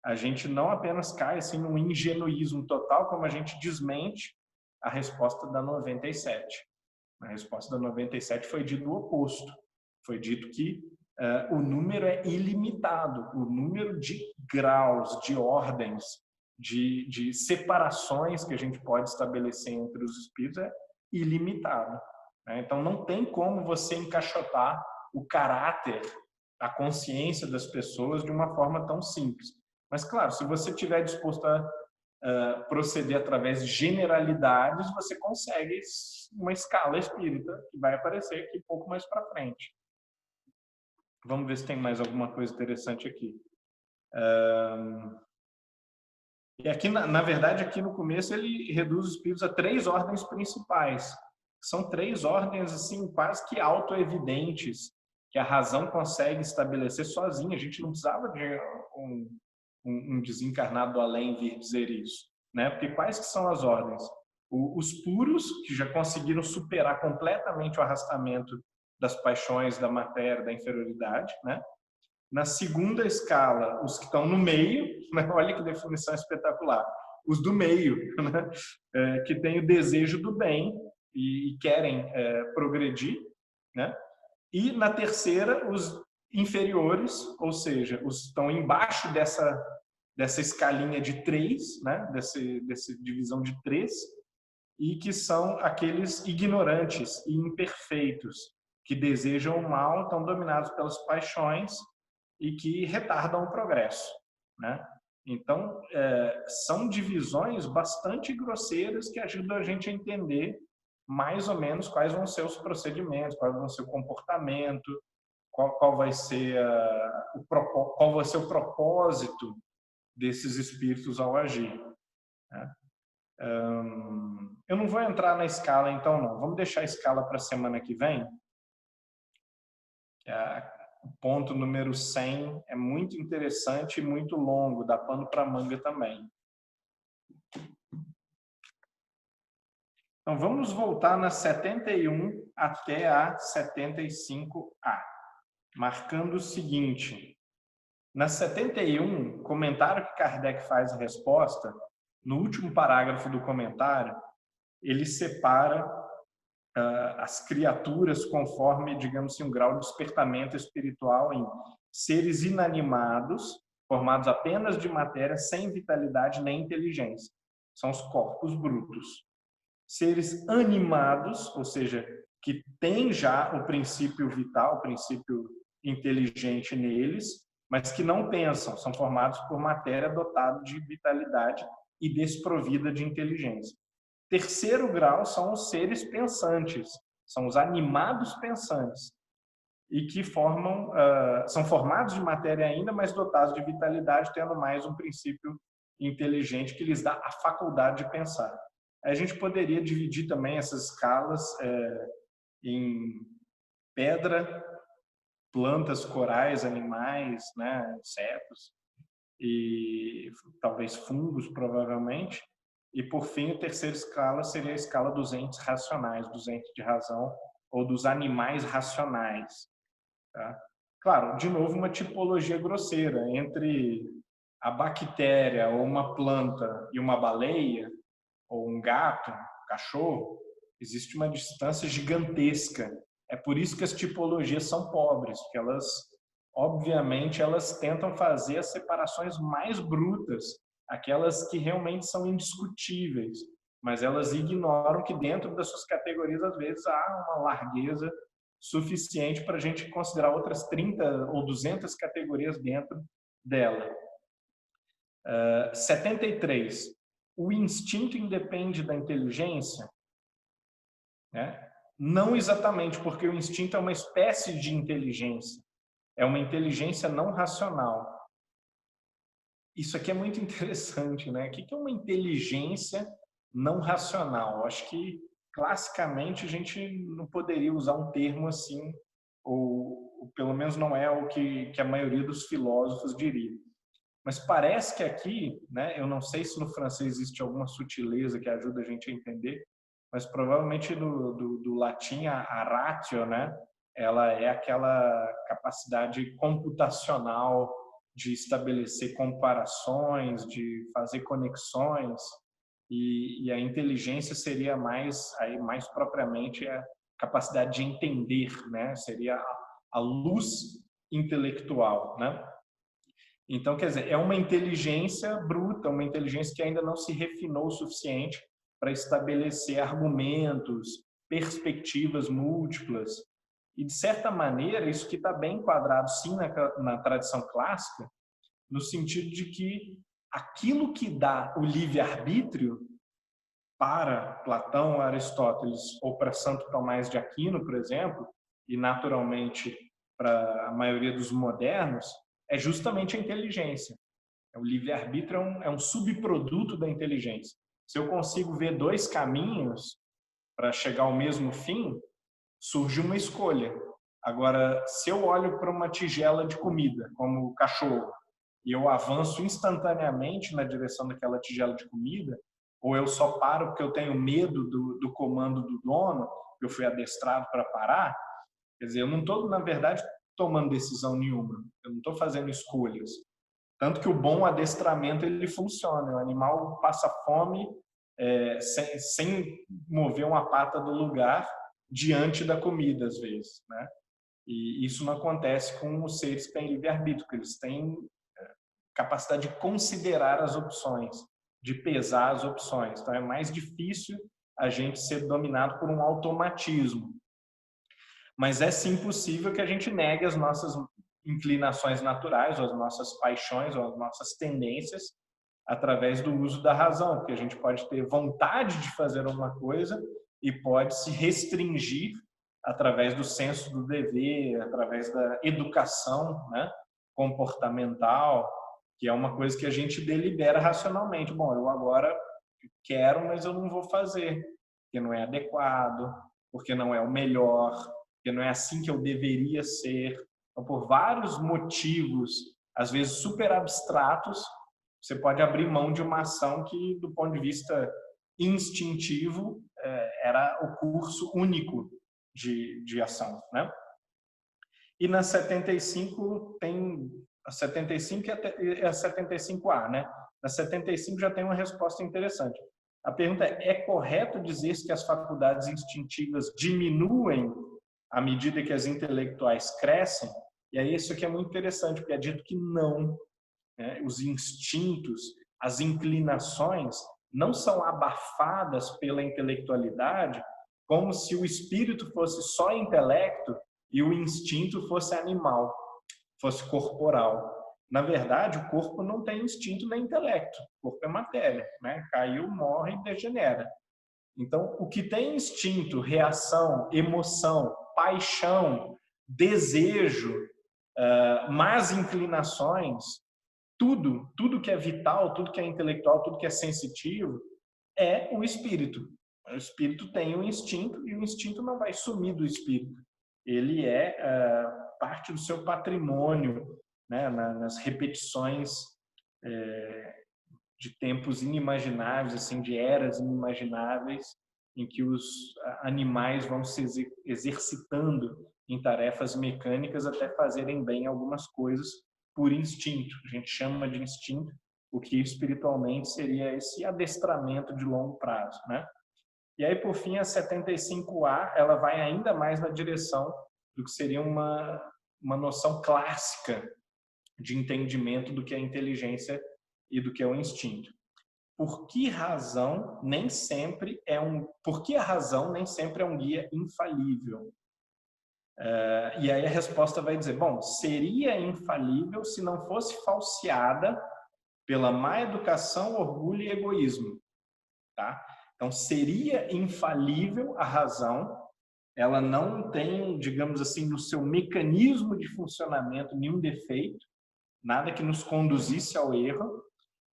a gente não apenas cai assim num ingenuísmo total, como a gente desmente a resposta da 97. A resposta da 97 foi dito o oposto. Foi dito que o número é ilimitado, o número de graus, de ordens, de separações que a gente pode estabelecer entre os espíritos é ilimitado. Então, não tem como você encaixotar o caráter, a consciência das pessoas de uma forma tão simples. Mas, claro, se você estiver disposto a proceder através de generalidades, você consegue uma escala espírita que vai aparecer aqui um pouco mais para frente. Vamos ver se tem mais alguma coisa interessante aqui. E aqui, na verdade, aqui no começo, ele reduz os espíritos a 3 ordens principais. São 3 ordens, assim, quase que autoevidentes, que a razão consegue estabelecer sozinha. A gente não precisava de um desencarnado do além vir dizer isso, né? Porque quais que são as ordens? Os puros, que já conseguiram superar completamente o arrastamento das paixões, da matéria, da inferioridade, né? Na segunda escala, os que estão no meio, né? Olha que definição espetacular. Os do meio, né? Que têm o desejo do bem e querem progredir, né? E na terceira, os inferiores, ou seja, os que estão embaixo dessa escalinha de 3, né? Dessa divisão de 3, e que são aqueles ignorantes e imperfeitos, que desejam o mal, estão dominados pelas paixões e que retardam o progresso, né? Então, são divisões bastante grosseiras que ajudam a gente a entender mais ou menos quais vão ser os procedimentos, qual vai ser o comportamento, qual vai ser o propósito desses espíritos ao agir, né? Eu não vou entrar na escala, então, não. Vamos deixar a escala para a semana que vem. O ponto número 100 é muito interessante e muito longo, dá pano para manga também. Então, vamos voltar na 71 até a 75A, marcando o seguinte. Na 71, comentário que Kardec faz a resposta, no último parágrafo do comentário, ele separa as criaturas conforme, digamos assim, um grau de despertamento espiritual em seres inanimados, formados apenas de matéria, sem vitalidade nem inteligência. São os corpos brutos. Seres animados, ou seja, que têm já o princípio vital, o princípio inteligente neles, mas que não pensam, são formados por matéria dotada de vitalidade e desprovida de inteligência. Terceiro grau são os seres pensantes, são os animados pensantes, e que são formados de matéria ainda, mas dotados de vitalidade, tendo mais um princípio inteligente que lhes dá a faculdade de pensar. A gente poderia dividir também essas escalas em pedra, plantas, corais, animais, né, insetos e talvez fungos, provavelmente. E, por fim, a terceira escala seria a escala dos entes racionais, dos entes de razão ou dos animais racionais. Tá? Claro, de novo, uma tipologia grosseira entre a bactéria ou uma planta e uma baleia, ou um gato, um cachorro, existe uma distância gigantesca. É por isso que as tipologias são pobres, porque elas, obviamente, elas tentam fazer as separações mais brutas, aquelas que realmente são indiscutíveis, mas elas ignoram que dentro das suas categorias, às vezes, há uma largueza suficiente para a gente considerar outras 30 ou 200 categorias dentro dela. 73. O instinto independe da inteligência? Né? Não exatamente, porque o instinto é uma espécie de inteligência. É uma inteligência não racional. Isso aqui é muito interessante, né? O que é uma inteligência não racional? Eu acho que, classicamente, a gente não poderia usar um termo assim, ou pelo menos não é o que a maioria dos filósofos diria. Mas parece que aqui, né, eu não sei se no francês existe alguma sutileza que ajuda a gente a entender, mas provavelmente do latim a ratio, né, ela é aquela capacidade computacional de estabelecer comparações, de fazer conexões, e a inteligência seria mais propriamente a capacidade de entender, né, seria a luz intelectual, né? Então, quer dizer, é uma inteligência bruta, uma inteligência que ainda não se refinou o suficiente para estabelecer argumentos, perspectivas múltiplas. E, de certa maneira, isso que está bem enquadrado, sim, na tradição clássica, no sentido de que aquilo que dá o livre-arbítrio para Platão, Aristóteles ou para Santo Tomás de Aquino, por exemplo, e naturalmente para a maioria dos modernos, é justamente a inteligência. O livre-arbítrio é um subproduto da inteligência. Se eu consigo ver dois caminhos para chegar ao mesmo fim, surge uma escolha. Agora, se eu olho para uma tigela de comida, como o cachorro, e eu avanço instantaneamente na direção daquela tigela de comida, ou eu só paro porque eu tenho medo do comando do dono, que eu fui adestrado para parar, quer dizer, eu não estou, na verdade, tomando decisão nenhuma, eu não estou fazendo escolhas. Tanto que o bom adestramento ele funciona, o animal passa fome sem mover uma pata do lugar diante da comida, às vezes, né? E isso não acontece com os seres que têm livre-arbítrio, porque eles têm capacidade de considerar as opções, de pesar as opções. Então é mais difícil a gente ser dominado por um automatismo. Mas é sim possível que a gente negue as nossas inclinações naturais, ou as nossas paixões, ou as nossas tendências, através do uso da razão, porque a gente pode ter vontade de fazer uma coisa e pode se restringir através do senso do dever, através da educação, né, comportamental, que é uma coisa que a gente delibera racionalmente. Bom, eu agora quero, mas eu não vou fazer, porque não é adequado, porque não é o melhor, porque não é assim que eu deveria ser. Então, por vários motivos, às vezes super abstratos, você pode abrir mão de uma ação que, do ponto de vista instintivo, era o curso único de ação, né? E na 75 tem a 75 e a 75A, né? Na 75 já tem uma resposta interessante. A pergunta é correto dizer que as faculdades instintivas diminuem à medida que as intelectuais crescem? E aí isso aqui é muito interessante, porque é dito que não, né? Os instintos, as inclinações não são abafadas pela intelectualidade, como se o espírito fosse só intelecto e o instinto fosse animal, fosse corporal. Na verdade, o corpo não tem instinto nem intelecto. O corpo é matéria, né? Caiu, morre e degenera. Então, o que tem instinto, reação, emoção, paixão, desejo, más inclinações, tudo que é vital, tudo que é intelectual, tudo que é sensitivo, é o espírito. O espírito tem um instinto e o instinto não vai sumir do espírito. Ele é parte do seu patrimônio, né, nas repetições de tempos inimagináveis, assim, de eras inimagináveis, em que os animais vão se exercitando em tarefas mecânicas até fazerem bem algumas coisas por instinto. A gente chama de instinto o que espiritualmente seria esse adestramento de longo prazo, né? E aí, por fim, a 75A, ela vai ainda mais na direção do que seria uma noção clássica de entendimento do que é inteligência e do que é o instinto. Por que a razão nem sempre é um guia infalível? E aí a resposta vai dizer, bom, seria infalível se não fosse falseada pela má educação, orgulho e egoísmo, tá? Então, seria infalível a razão, ela não tem, digamos assim, no seu mecanismo de funcionamento nenhum defeito, nada que nos conduzisse ao erro,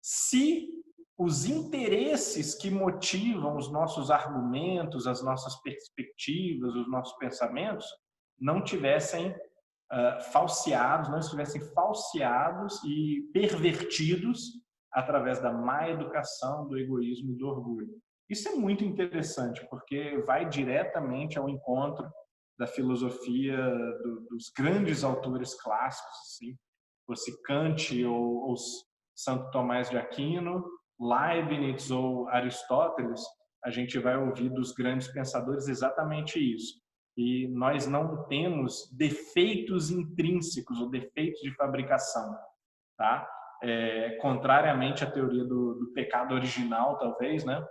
se os interesses que motivam os nossos argumentos, as nossas perspectivas, os nossos pensamentos, não tivessem falseados, não estivessem falseados e pervertidos através da má educação, do egoísmo e do orgulho. Isso é muito interessante, porque vai diretamente ao encontro da filosofia dos grandes autores clássicos, assim, fosse Kant ou Santo Tomás de Aquino, Leibniz ou Aristóteles, a gente vai ouvir dos grandes pensadores exatamente isso. E nós não temos defeitos intrínsecos ou defeitos de fabricação, tá? Contrariamente à teoria do pecado original, talvez, né?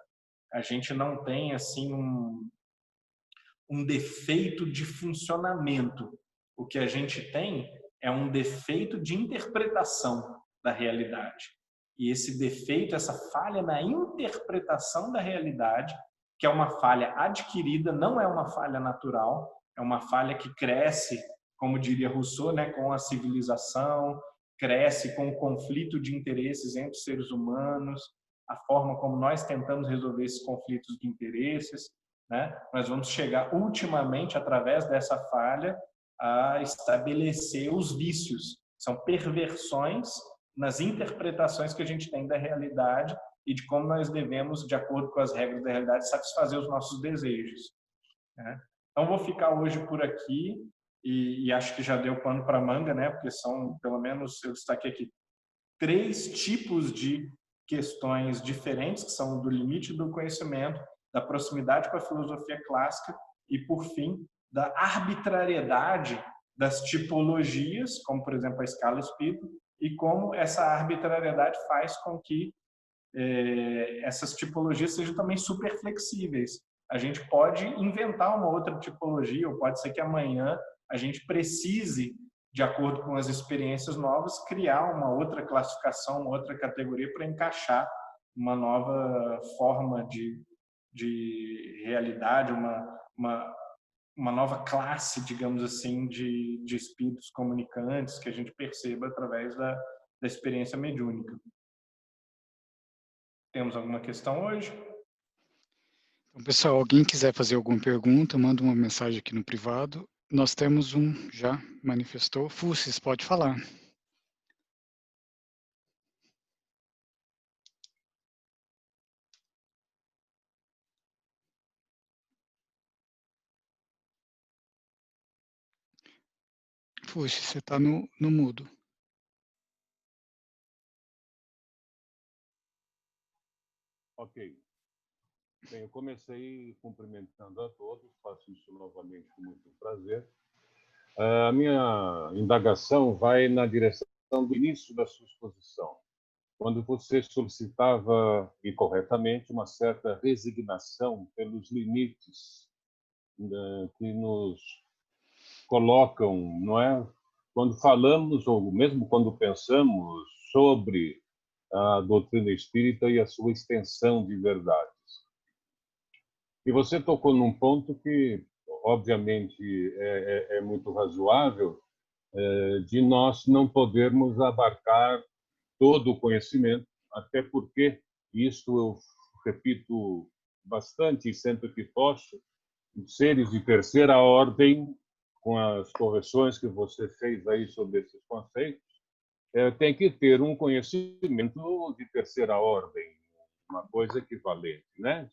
A gente não tem assim um defeito de funcionamento. O que a gente tem é um defeito de interpretação da realidade. E esse defeito, essa falha na interpretação da realidade, que é uma falha adquirida, não é uma falha natural, é uma falha que cresce, como diria Rousseau, né, com a civilização, cresce com o conflito de interesses entre os seres humanos, a forma como nós tentamos resolver esses conflitos de interesses, né? Nós vamos chegar ultimamente, através dessa falha, a estabelecer os vícios. São perversões nas interpretações que a gente tem da realidade e de como nós devemos, de acordo com as regras da realidade, satisfazer os nossos desejos, né? Então, vou ficar hoje por aqui e acho que já deu pano para manga, né? Porque são, pelo menos, eu destaquei aqui 3 tipos de questões diferentes, que são do limite do conhecimento, da proximidade com a filosofia clássica e, por fim, da arbitrariedade das tipologias, como, por exemplo, a escala espírita, e como essa arbitrariedade faz com que essas tipologias sejam também super flexíveis. A gente pode inventar uma outra tipologia, ou pode ser que amanhã a gente precise de acordo com as experiências novas, criar uma outra classificação, uma outra categoria para encaixar uma nova forma de realidade, uma nova classe, digamos assim, de espíritos comunicantes que a gente perceba através da experiência mediúnica. Temos alguma questão hoje? Então, pessoal, alguém quiser fazer alguma pergunta, manda uma mensagem aqui no privado. Nós temos um já manifestou. Fussis, pode falar. Fussis, você está no mudo. Ok. Bem, eu comecei cumprimentando a todos, faço isso novamente com muito prazer. A minha indagação vai na direção do início da sua exposição, quando você solicitava, e corretamente, uma certa resignação pelos limites que nos colocam, não é? Quando falamos, ou mesmo quando pensamos sobre a doutrina espírita e a sua extensão de verdades. E você tocou num ponto que, obviamente, é muito razoável, de nós não podermos abarcar todo o conhecimento, até porque, isso eu repito bastante e sempre que posso, seres de terceira ordem, com as correções que você fez aí sobre esses conceitos, tem que ter um conhecimento de terceira ordem, uma coisa equivalente, né?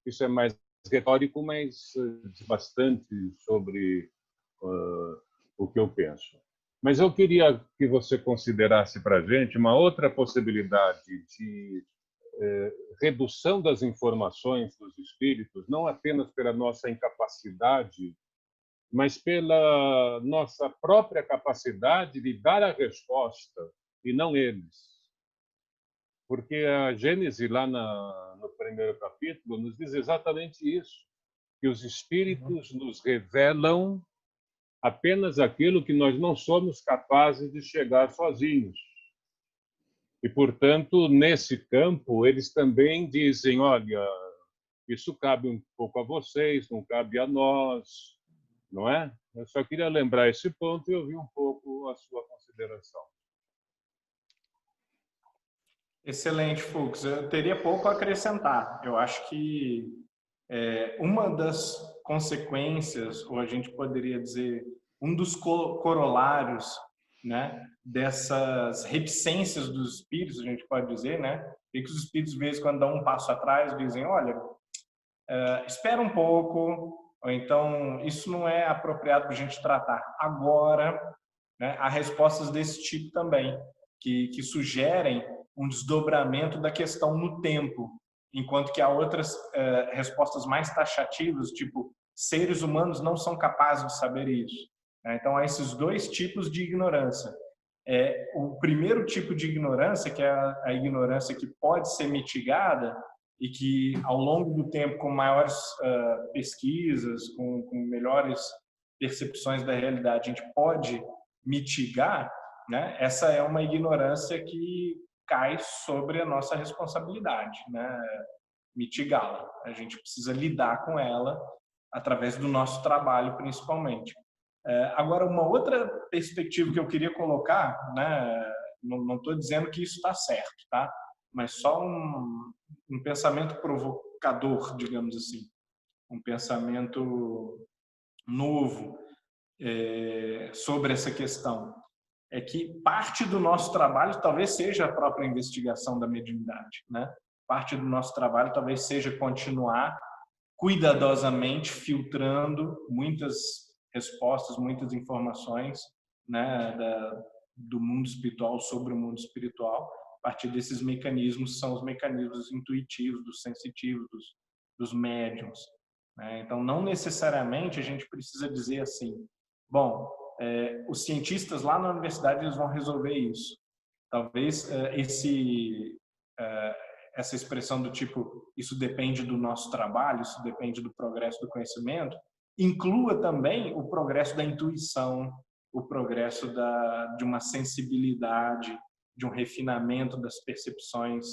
Isso é mais retórico, mas diz bastante sobre o que eu penso. Mas eu queria que você considerasse para a gente uma outra possibilidade de redução das informações dos espíritos, não apenas pela nossa incapacidade, mas pela nossa própria capacidade de dar a resposta, e não eles. Porque a Gênese, lá no primeiro capítulo, nos diz exatamente isso, que os espíritos nos revelam apenas aquilo que nós não somos capazes de chegar sozinhos. E, portanto, nesse campo, eles também dizem, olha, isso cabe um pouco a vocês, não cabe a nós, não é? Eu só queria lembrar esse ponto e ouvir um pouco a sua consideração. Excelente, Fux. Eu teria pouco a acrescentar. Eu acho que uma das consequências, ou a gente poderia dizer, um dos corolários, né, dessas reticências dos espíritos, a gente pode dizer, né, e que os espíritos, às vezes, quando dão um passo atrás, dizem, olha, espera um pouco, ou então, isso não é apropriado para a gente tratar agora, né? Há respostas desse tipo também, que sugerem um desdobramento da questão no tempo, enquanto que há outras respostas mais taxativas, tipo, seres humanos não são capazes de saber isso. Então, há esses dois tipos de ignorância. O primeiro tipo de ignorância, que é a ignorância que pode ser mitigada e que, ao longo do tempo, com maiores pesquisas, com melhores percepções da realidade, a gente pode mitigar, né? Essa é uma ignorância que cai sobre a nossa responsabilidade, né? Mitigá-la. A gente precisa lidar com ela através do nosso trabalho, principalmente. Agora, uma outra perspectiva que eu queria colocar, né? Não estou dizendo que isso está certo, tá? Mas só um pensamento provocador, digamos assim, um pensamento novo sobre essa questão. É que parte do nosso trabalho talvez seja a própria investigação da mediunidade, né? Parte do nosso trabalho talvez seja continuar cuidadosamente filtrando muitas respostas, muitas informações, né, do mundo espiritual sobre o mundo espiritual, a partir desses mecanismos, que são os mecanismos intuitivos, dos sensitivos, dos médiums, né? Então, não necessariamente a gente precisa dizer assim, bom, os cientistas lá na universidade eles vão resolver isso. Talvez essa expressão do tipo, isso depende do nosso trabalho, isso depende do progresso do conhecimento, inclua também o progresso da intuição, o progresso de uma sensibilidade, de um refinamento das percepções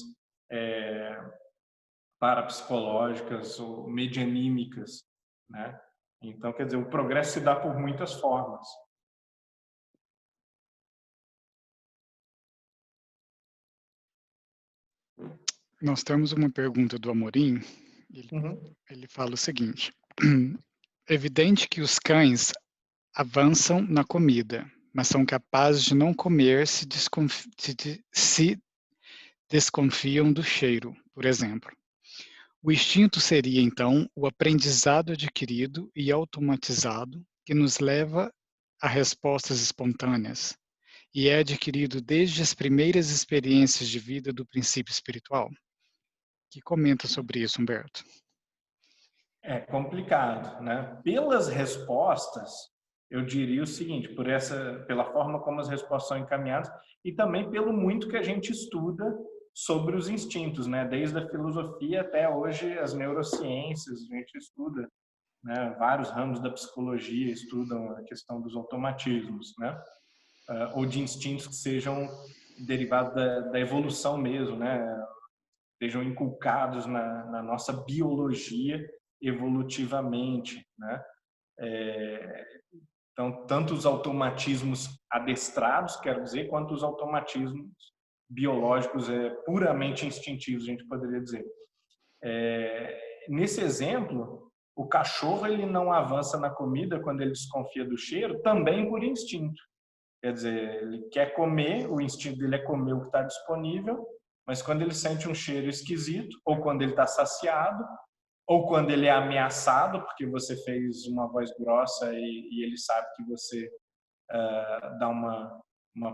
parapsicológicas ou medianímicas, né? Então, quer dizer, o progresso se dá por muitas formas. Nós temos uma pergunta do Amorim. Uhum. Ele fala o seguinte: é evidente que os cães avançam na comida, mas são capazes de não comer se desconfiam do cheiro, por exemplo. O instinto seria, então, o aprendizado adquirido e automatizado que nos leva a respostas espontâneas e é adquirido desde as primeiras experiências de vida do princípio espiritual. Que comenta sobre isso, Humberto? É complicado, né? Pelas respostas, eu diria o seguinte, pela forma como as respostas são encaminhadas e também pelo muito que a gente estuda sobre os instintos, né? Desde a filosofia até hoje as neurociências, a gente estuda, né? Vários ramos da psicologia estudam a questão dos automatismos, né? Ou de instintos que sejam derivados da evolução mesmo, né? Sejam inculcados na nossa biologia evolutivamente, né? Então, tanto os automatismos adestrados, quero dizer, quanto os automatismos biológicos puramente instintivos, a gente poderia dizer. Nesse exemplo, o cachorro ele não avança na comida quando ele desconfia do cheiro, também por instinto. Quer dizer, ele quer comer, o instinto dele é comer o que está disponível, mas quando ele sente um cheiro esquisito, ou quando ele está saciado, ou quando ele é ameaçado, porque você fez uma voz grossa e ele sabe que você dá uma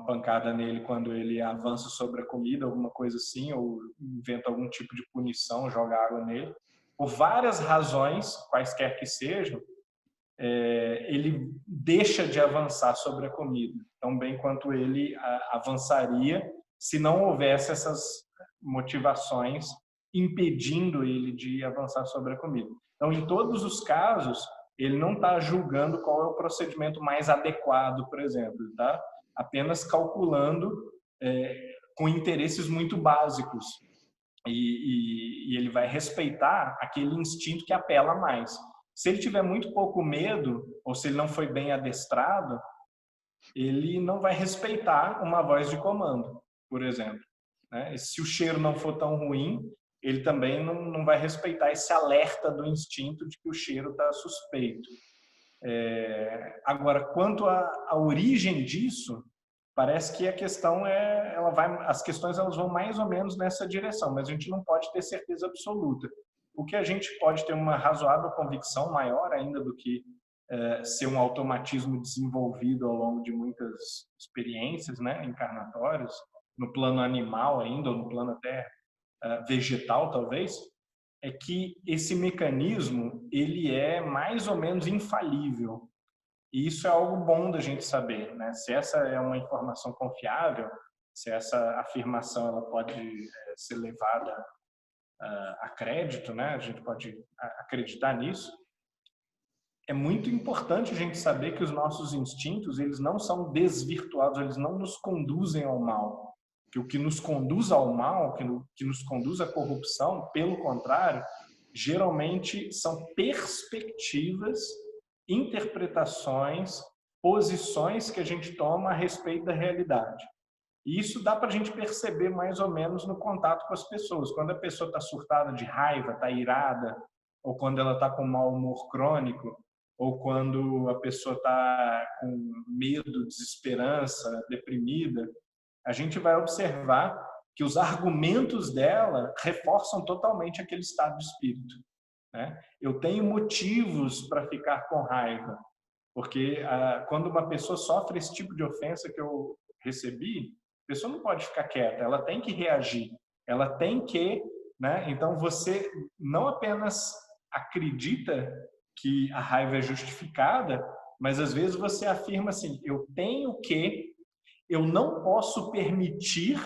pancada nele quando ele avança sobre a comida, alguma coisa assim, ou inventa algum tipo de punição, joga água nele. Por várias razões, quaisquer que sejam, ele deixa de avançar sobre a comida, tão bem quanto ele avançaria se não houvesse essas motivações impedindo ele de avançar sobre a comida. Então, em todos os casos, ele não está julgando qual é o procedimento mais adequado, por exemplo, ele está apenas calculando com interesses muito básicos e ele vai respeitar aquele instinto que apela mais. Se ele tiver muito pouco medo, ou se ele não foi bem adestrado, ele não vai respeitar uma voz de comando, por exemplo, né? E se o cheiro não for tão ruim, ele também não vai respeitar esse alerta do instinto de que o cheiro está suspeito. Agora, quanto à origem disso, parece que a questão as questões elas vão mais ou menos nessa direção, mas a gente não pode ter certeza absoluta. O que a gente pode ter uma razoável convicção maior ainda do que ser um automatismo desenvolvido ao longo de muitas experiências, né, encarnatórias, no plano animal ainda, ou no plano até vegetal talvez, é que esse mecanismo ele é mais ou menos infalível. E isso é algo bom da gente saber, né? Se essa é uma informação confiável, se essa afirmação ela pode ser levada a crédito, né? A gente pode acreditar nisso. É muito importante a gente saber que os nossos instintos, eles não são desvirtuados, eles não nos conduzem ao mal. Que o que nos conduz ao mal, que nos conduz à corrupção, pelo contrário, geralmente são perspectivas, interpretações, posições que a gente toma a respeito da realidade. E isso dá para a gente perceber mais ou menos no contato com as pessoas. Quando a pessoa está surtada de raiva, está irada, ou quando ela está com mau humor crônico, ou quando a pessoa está com medo, desesperança, deprimida, a gente vai observar que os argumentos dela reforçam totalmente aquele estado de espírito, né? Eu tenho motivos para ficar com raiva, porque quando uma pessoa sofre esse tipo de ofensa que eu recebi, a pessoa não pode ficar quieta, ela tem que reagir, ela tem que, né? Então você não apenas acredita que a raiva é justificada, mas às vezes você afirma assim, eu não posso permitir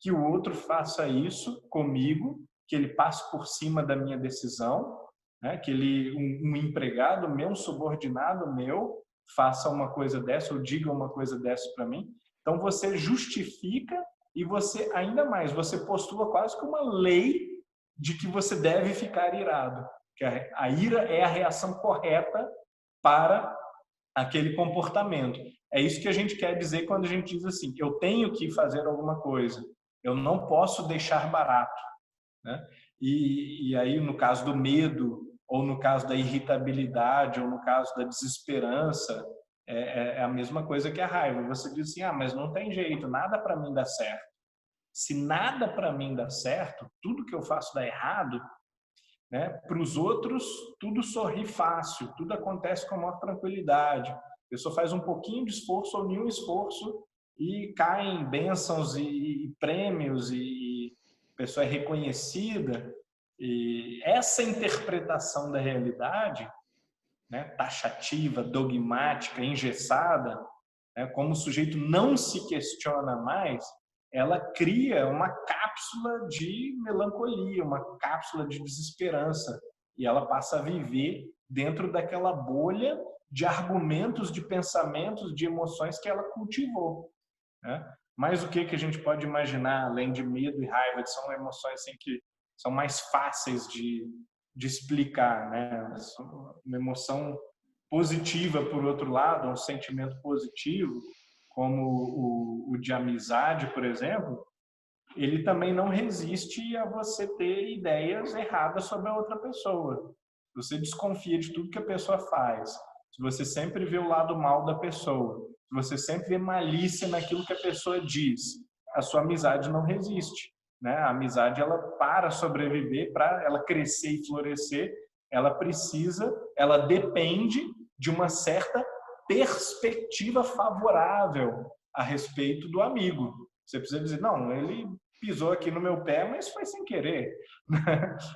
que o outro faça isso comigo, que ele passe por cima da minha decisão, né? Que um empregado meu, um subordinado meu, faça uma coisa dessa ou diga uma coisa dessa para mim. Então você justifica e você, ainda mais, você postula quase que uma lei de que você deve ficar irado. Que a ira é a reação correta para aquele comportamento. É isso que a gente quer dizer quando a gente diz assim, eu tenho que fazer alguma coisa, eu não posso deixar barato, né? E aí, no caso do medo, ou no caso da irritabilidade, ou no caso da desesperança, é a mesma coisa que a raiva. Você diz assim, mas não tem jeito, nada para mim dá certo. Se nada para mim dá certo, tudo que eu faço dá errado, né? Para os outros, tudo sorri fácil, tudo acontece com a maior tranquilidade. A pessoa faz um pouquinho de esforço ou nenhum esforço e caem bênçãos e prêmios e a pessoa é reconhecida. E essa interpretação da realidade, né, taxativa, dogmática, engessada, né, como o sujeito não se questiona mais, ela cria uma cápsula de melancolia, uma cápsula de desesperança, e ela passa a viver dentro daquela bolha de argumentos, de pensamentos, de emoções que ela cultivou, né? Mas o que a gente pode imaginar, além de medo e raiva, que são emoções assim, que são mais fáceis de explicar, né? Uma emoção positiva, por outro lado, um sentimento positivo, como o de amizade, por exemplo, ele também não resiste a você ter ideias erradas sobre a outra pessoa. Você desconfia de tudo que a pessoa faz. Se você sempre vê o lado mal da pessoa, se você sempre vê malícia naquilo que a pessoa diz, a sua amizade não resiste, né? A amizade, ela, para sobreviver, para ela crescer e florescer, ela depende de uma certa perspectiva favorável a respeito do amigo. Você precisa dizer, não, ele pisou aqui no meu pé, mas foi sem querer.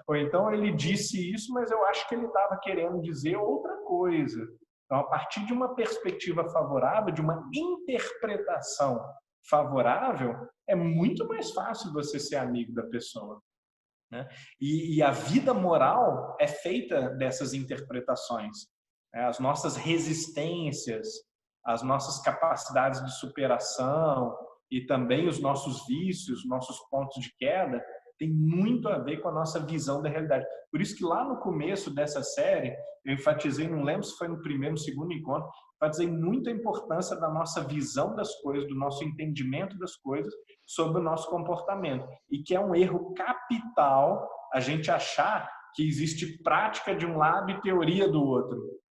Ou então ele disse isso, mas eu acho que ele estava querendo dizer outra coisa. Então, a partir de uma perspectiva favorável, de uma interpretação favorável, é muito mais fácil você ser amigo da pessoa, né? E a vida moral é feita dessas interpretações. As nossas resistências, as nossas capacidades de superação e também os nossos vícios, nossos pontos de queda, tem muito a ver com a nossa visão da realidade. Por isso que lá no começo dessa série, eu enfatizei, não lembro se foi no primeiro ou no segundo encontro, enfatizei muito a importância da nossa visão das coisas, do nosso entendimento das coisas sobre o nosso comportamento. E que é um erro capital a gente achar que existe prática de um lado e teoria do outro.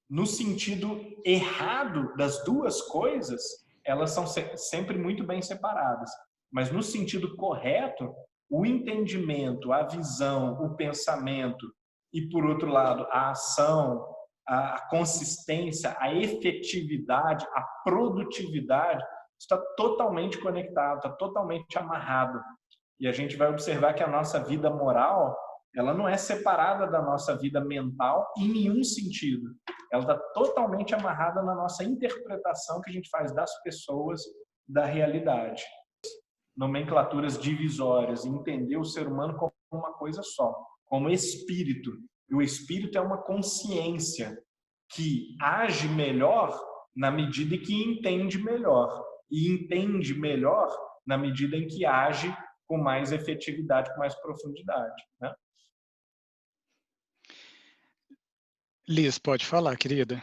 No sentido errado das duas coisas, elas são sempre muito bem separadas. Mas no sentido correto, o entendimento, a visão, o pensamento e, por outro lado, a ação, a consistência, a efetividade, a produtividade, está totalmente conectado, está totalmente amarrado. E a gente vai observar que a nossa vida moral, ela não é separada da nossa vida mental em nenhum sentido. Ela está totalmente amarrada na nossa interpretação que a gente faz das pessoas, da realidade. Nomenclaturas divisórias, entender o ser humano como uma coisa só, como espírito. E o espírito é uma consciência que age melhor na medida em que entende melhor. E entende melhor na medida em que age com mais efetividade, com mais profundidade, né? Liz, pode falar, querida.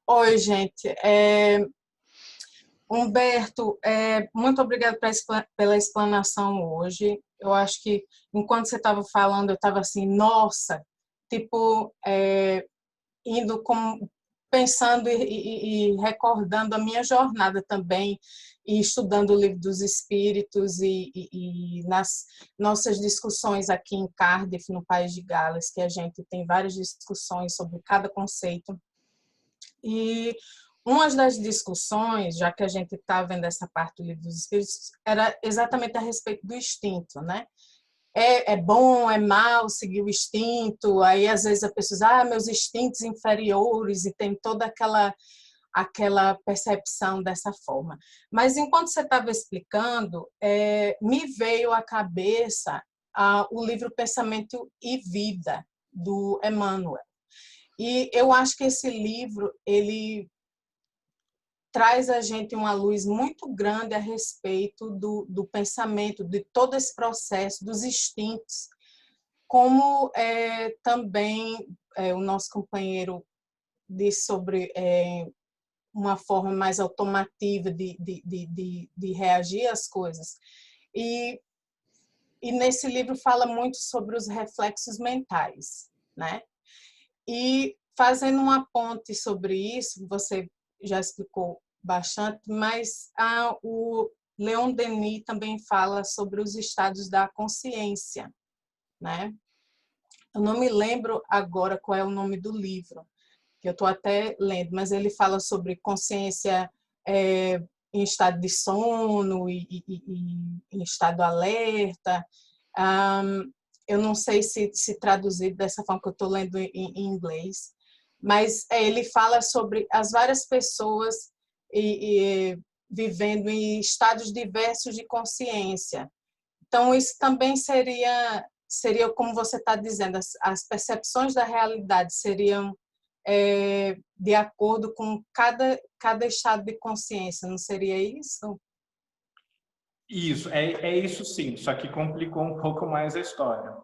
Oi, gente. Humberto, muito obrigada pela explanação hoje. Eu acho que, enquanto você estava falando, eu estava assim, nossa, tipo, indo pensando e recordando a minha jornada também, e estudando o Livro dos Espíritos e nas nossas discussões aqui em Cardiff, no País de Gales, que a gente tem várias discussões sobre cada conceito. E uma das discussões, já que a gente está vendo essa parte do Livro dos Espíritos, era exatamente a respeito do instinto, né? É bom, é mal seguir o instinto, aí às vezes a pessoa diz, meus instintos inferiores, e tem toda aquela percepção dessa forma. Mas enquanto você estava explicando, me veio à cabeça o livro Pensamento e Vida, do Emmanuel. E eu acho que esse livro, ele traz a gente uma luz muito grande a respeito do pensamento, de todo esse processo, dos instintos, como também o nosso companheiro disse sobre uma forma mais automativa de reagir às coisas. E nesse livro fala muito sobre os reflexos mentais, né? E fazendo uma ponte sobre isso, você já explicou bastante, mas o Leon Denis também fala sobre os estados da consciência, né? Eu não me lembro agora qual é o nome do livro, que eu estou até lendo, mas ele fala sobre consciência em estado de sono e em estado alerta. Eu não sei se traduzir dessa forma que eu estou lendo em inglês, mas ele fala sobre as várias pessoas vivendo em estados diversos de consciência. Então, isso também seria como você está dizendo, as percepções da realidade seriam de acordo com cada estado de consciência, não seria isso? Isso, é isso sim, só que complicou um pouco mais a história.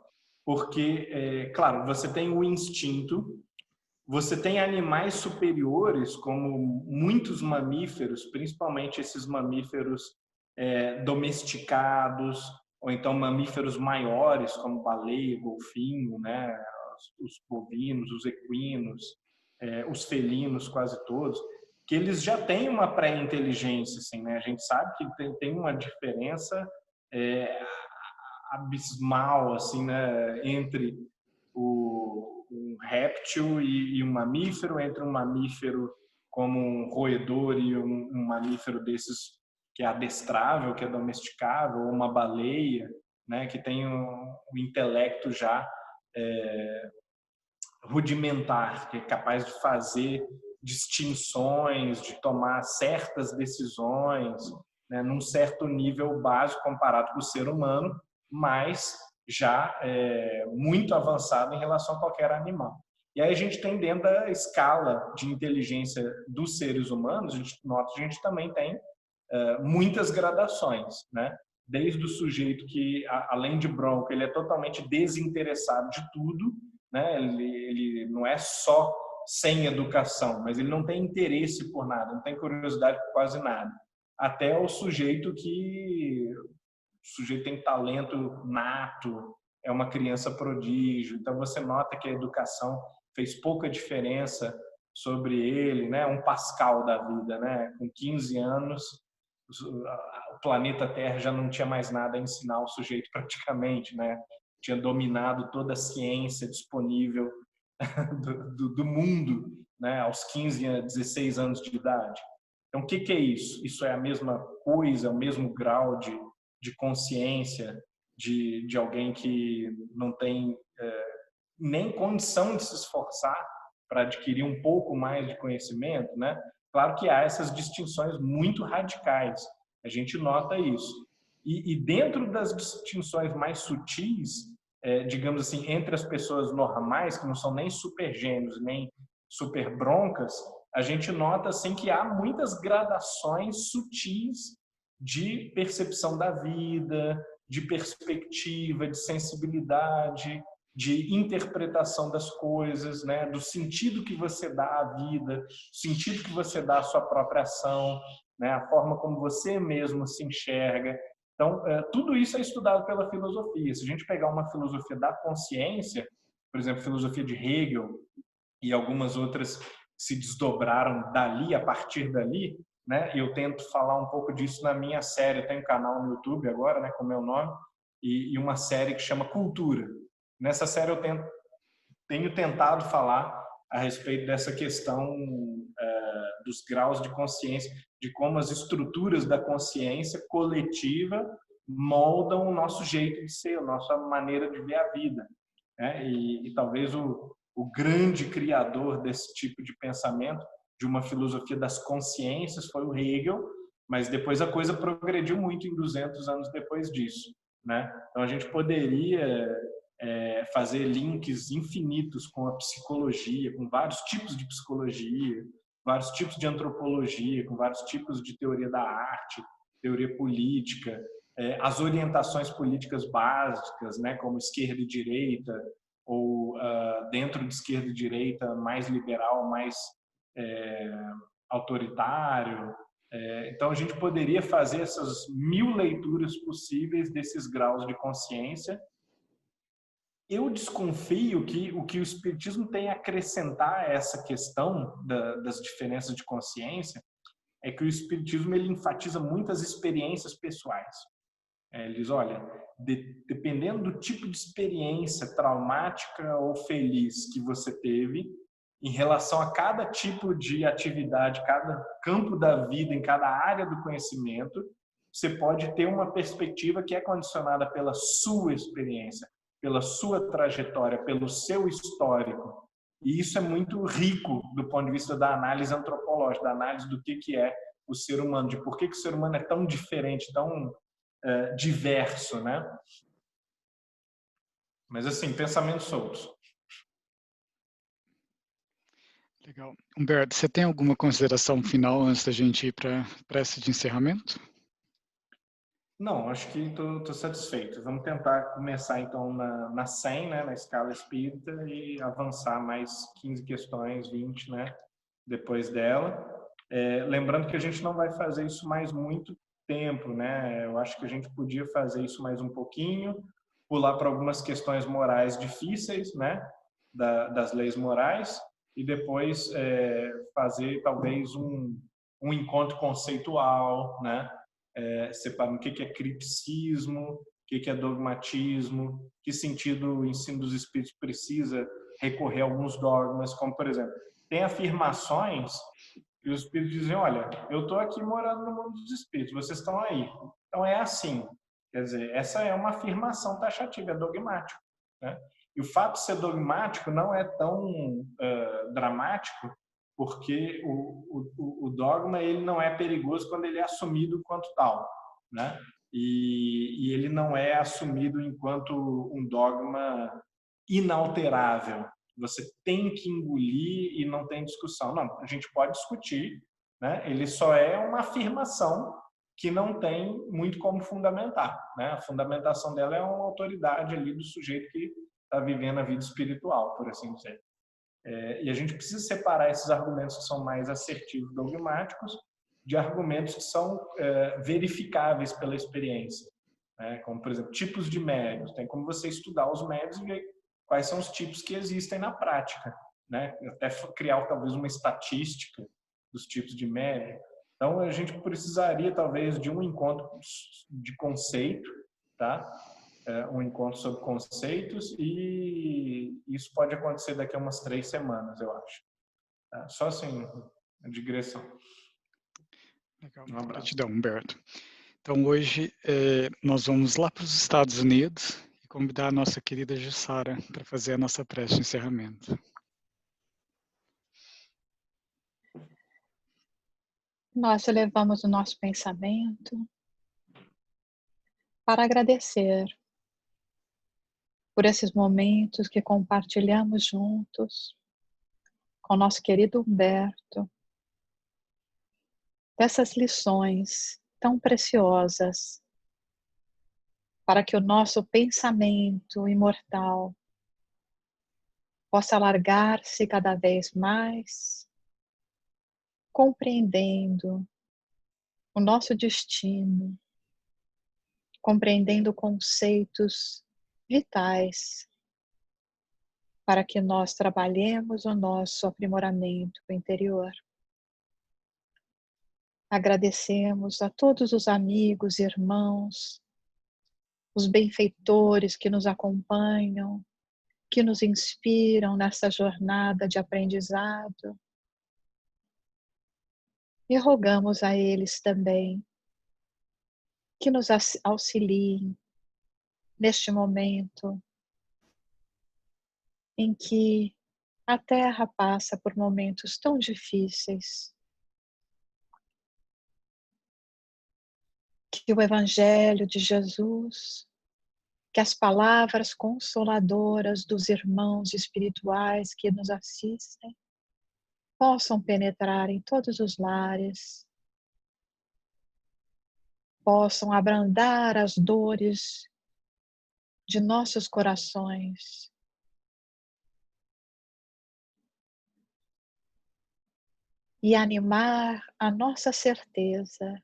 Porque, claro, você tem o instinto, você tem animais superiores, como muitos mamíferos, principalmente esses mamíferos domesticados, ou então mamíferos maiores, como baleia, golfinho, né? Os bovinos, os equinos, os felinos, quase todos, que eles já têm uma pré-inteligência, assim, né? A gente sabe que tem uma diferença abismal, assim, né? Entre um réptil e um mamífero, entre um mamífero como um roedor e um mamífero desses que é adestrável, que é domesticável, ou uma baleia, né? Que tem um intelecto já rudimentar, que é capaz de fazer distinções, de tomar certas decisões, né, num certo nível básico comparado com o ser humano, mas já muito avançado em relação a qualquer animal. E aí a gente tem dentro da escala de inteligência dos seres humanos, a gente nota que a gente também tem muitas gradações, né? Desde o sujeito que, além de bronco, ele é totalmente desinteressado de tudo, né? Ele não é só sem educação, mas ele não tem interesse por nada, não tem curiosidade por quase nada. Até o sujeito tem talento nato, é uma criança prodígio. Então você nota que a educação fez pouca diferença sobre ele, né? Um Pascal da vida, né? Com 15 anos, o planeta Terra já não tinha mais nada a ensinar ao sujeito praticamente, né? Tinha dominado toda a ciência disponível do mundo, né? Aos 15 a 16 anos de idade. Então, o que é isso? Isso é a mesma coisa, o mesmo grau de consciência de alguém que não tem nem condição de se esforçar para adquirir um pouco mais de conhecimento, né? Claro que há essas distinções muito radicais, a gente nota isso. E dentro das distinções mais sutis, digamos assim, entre as pessoas normais, que não são nem super gênios, nem super broncas, a gente nota assim, que há muitas gradações sutis de percepção da vida, de perspectiva, de sensibilidade, de interpretação das coisas, né? Do sentido que você dá à vida, sentido que você dá à sua própria ação, né? A forma como você mesmo se enxerga. Então, tudo isso é estudado pela filosofia. Se a gente pegar uma filosofia da consciência, por exemplo, a filosofia de Hegel e algumas outras se desdobraram dali, a partir dali, né? Eu tento falar um pouco disso na minha série, tem um canal no YouTube agora, né, com o meu nome, e uma série que chama Cultura. Nessa série eu tenho tentado falar a respeito dessa questão dos graus de consciência, de como as estruturas da consciência coletiva moldam o nosso jeito de ser, a nossa maneira de ver a vida, né? E talvez o grande criador desse tipo de pensamento, de uma filosofia das consciências, foi o Hegel, mas depois a coisa progrediu muito em 200 anos depois disso, né? Então a gente poderia fazer links infinitos com a psicologia, com vários tipos de psicologia, vários tipos de antropologia, com vários tipos de teoria da arte, teoria política, as orientações políticas básicas, né, como esquerda e direita, ou dentro de esquerda e direita, mais liberal, mais autoritário. Então, a gente poderia fazer essas 1000 leituras possíveis desses graus de consciência. Eu desconfio que o Espiritismo tem a acrescentar a essa questão das diferenças de consciência é que o Espiritismo ele enfatiza muitas experiências pessoais. Ele diz, olha, dependendo do tipo de experiência traumática ou feliz que você teve, em relação a cada tipo de atividade, cada campo da vida, em cada área do conhecimento, você pode ter uma perspectiva que é condicionada pela sua experiência, pela sua trajetória, pelo seu histórico. E isso é muito rico do ponto de vista da análise antropológica, da análise do que é o ser humano, de por que o ser humano é tão diferente, tão diverso, né? Mas assim, pensamentos soltos. Legal. Humberto, você tem alguma consideração final antes da gente ir para a prece de encerramento? Não, acho que estou satisfeito. Vamos tentar começar então na 100, né, na escala espírita, e avançar mais 15 questões, 20, né, depois dela. Lembrando que a gente não vai fazer isso mais muito tempo, né? Eu acho que a gente podia fazer isso mais um pouquinho, pular para algumas questões morais difíceis, né, das leis morais, e depois fazer talvez um encontro conceitual, né? Separando o que é criticismo, o que é dogmatismo, que sentido o ensino dos espíritos precisa recorrer a alguns dogmas, como, por exemplo, tem afirmações que os espíritos dizem, olha, eu estou aqui morando no mundo dos espíritos, vocês estão aí. Então é assim. Quer dizer, essa é uma afirmação taxativa, é dogmático, né? E o fato de ser dogmático não é tão dramático, porque o dogma ele não é perigoso quando ele é assumido enquanto tal, né? E ele não é assumido enquanto um dogma inalterável. Você tem que engolir e não tem discussão. Não, a gente pode discutir, né? Ele só é uma afirmação que não tem muito como fundamentar, né? A fundamentação dela é uma autoridade ali do sujeito que está vivendo a vida espiritual, por assim dizer. E a gente precisa separar esses argumentos que são mais assertivos, dogmáticos, de argumentos que são verificáveis pela experiência, né? Como, por exemplo, tipos de médiuns. Tem como você estudar os médiuns e ver quais são os tipos que existem na prática, né? Até criar talvez uma estatística dos tipos de médium. Então a gente precisaria talvez de um encontro de conceito, tá? Um encontro sobre conceitos, e isso pode acontecer daqui a umas 3 semanas, eu acho. Tá? Só assim, de digressão. Legal. Gratidão, Humberto. Então hoje nós vamos lá para os Estados Unidos e convidar a nossa querida Jussara para fazer a nossa prece de encerramento. Nós elevamos o nosso pensamento para agradecer por esses momentos que compartilhamos juntos com nosso querido Humberto, dessas lições tão preciosas para que o nosso pensamento imortal possa alargar-se cada vez mais, compreendendo o nosso destino, compreendendo conceitos vitais para que nós trabalhemos o nosso aprimoramento interior. Agradecemos a todos os amigos, irmãos, os benfeitores que nos acompanham, que nos inspiram nessa jornada de aprendizado. E rogamos a eles também que nos auxiliem neste momento em que a Terra passa por momentos tão difíceis. Que o Evangelho de Jesus que as palavras consoladoras dos irmãos espirituais que nos assistem possam penetrar em todos os lares, possam abrandar as dores de nossos corações. E animar a nossa certeza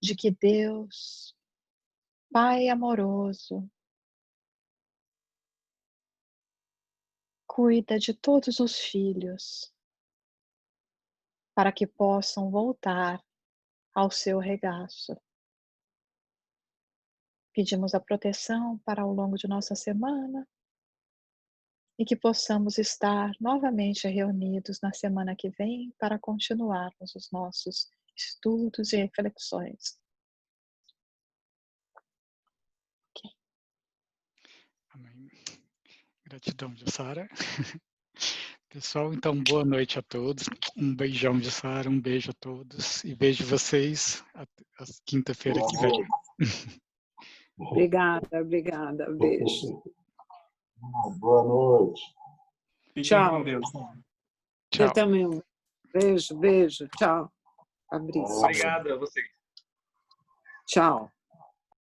de que Deus, Pai amoroso, cuida de todos os filhos para que possam voltar ao seu regaço. Pedimos a proteção para ao longo de nossa semana e que possamos estar novamente reunidos na semana que vem para continuarmos os nossos estudos e reflexões. Okay. Amém. Gratidão, Jussara. Pessoal, então, boa noite a todos. Um beijão, Jussara, um beijo a todos. E vejo vocês a quinta-feira que vem. Obrigada, obrigada. Beijo. Boa noite. Fiquem Tchau. com Deus. Tchau. Eu também. Beijo, beijo. Tchau. Fabrício. Obrigado a vocês. Tchau.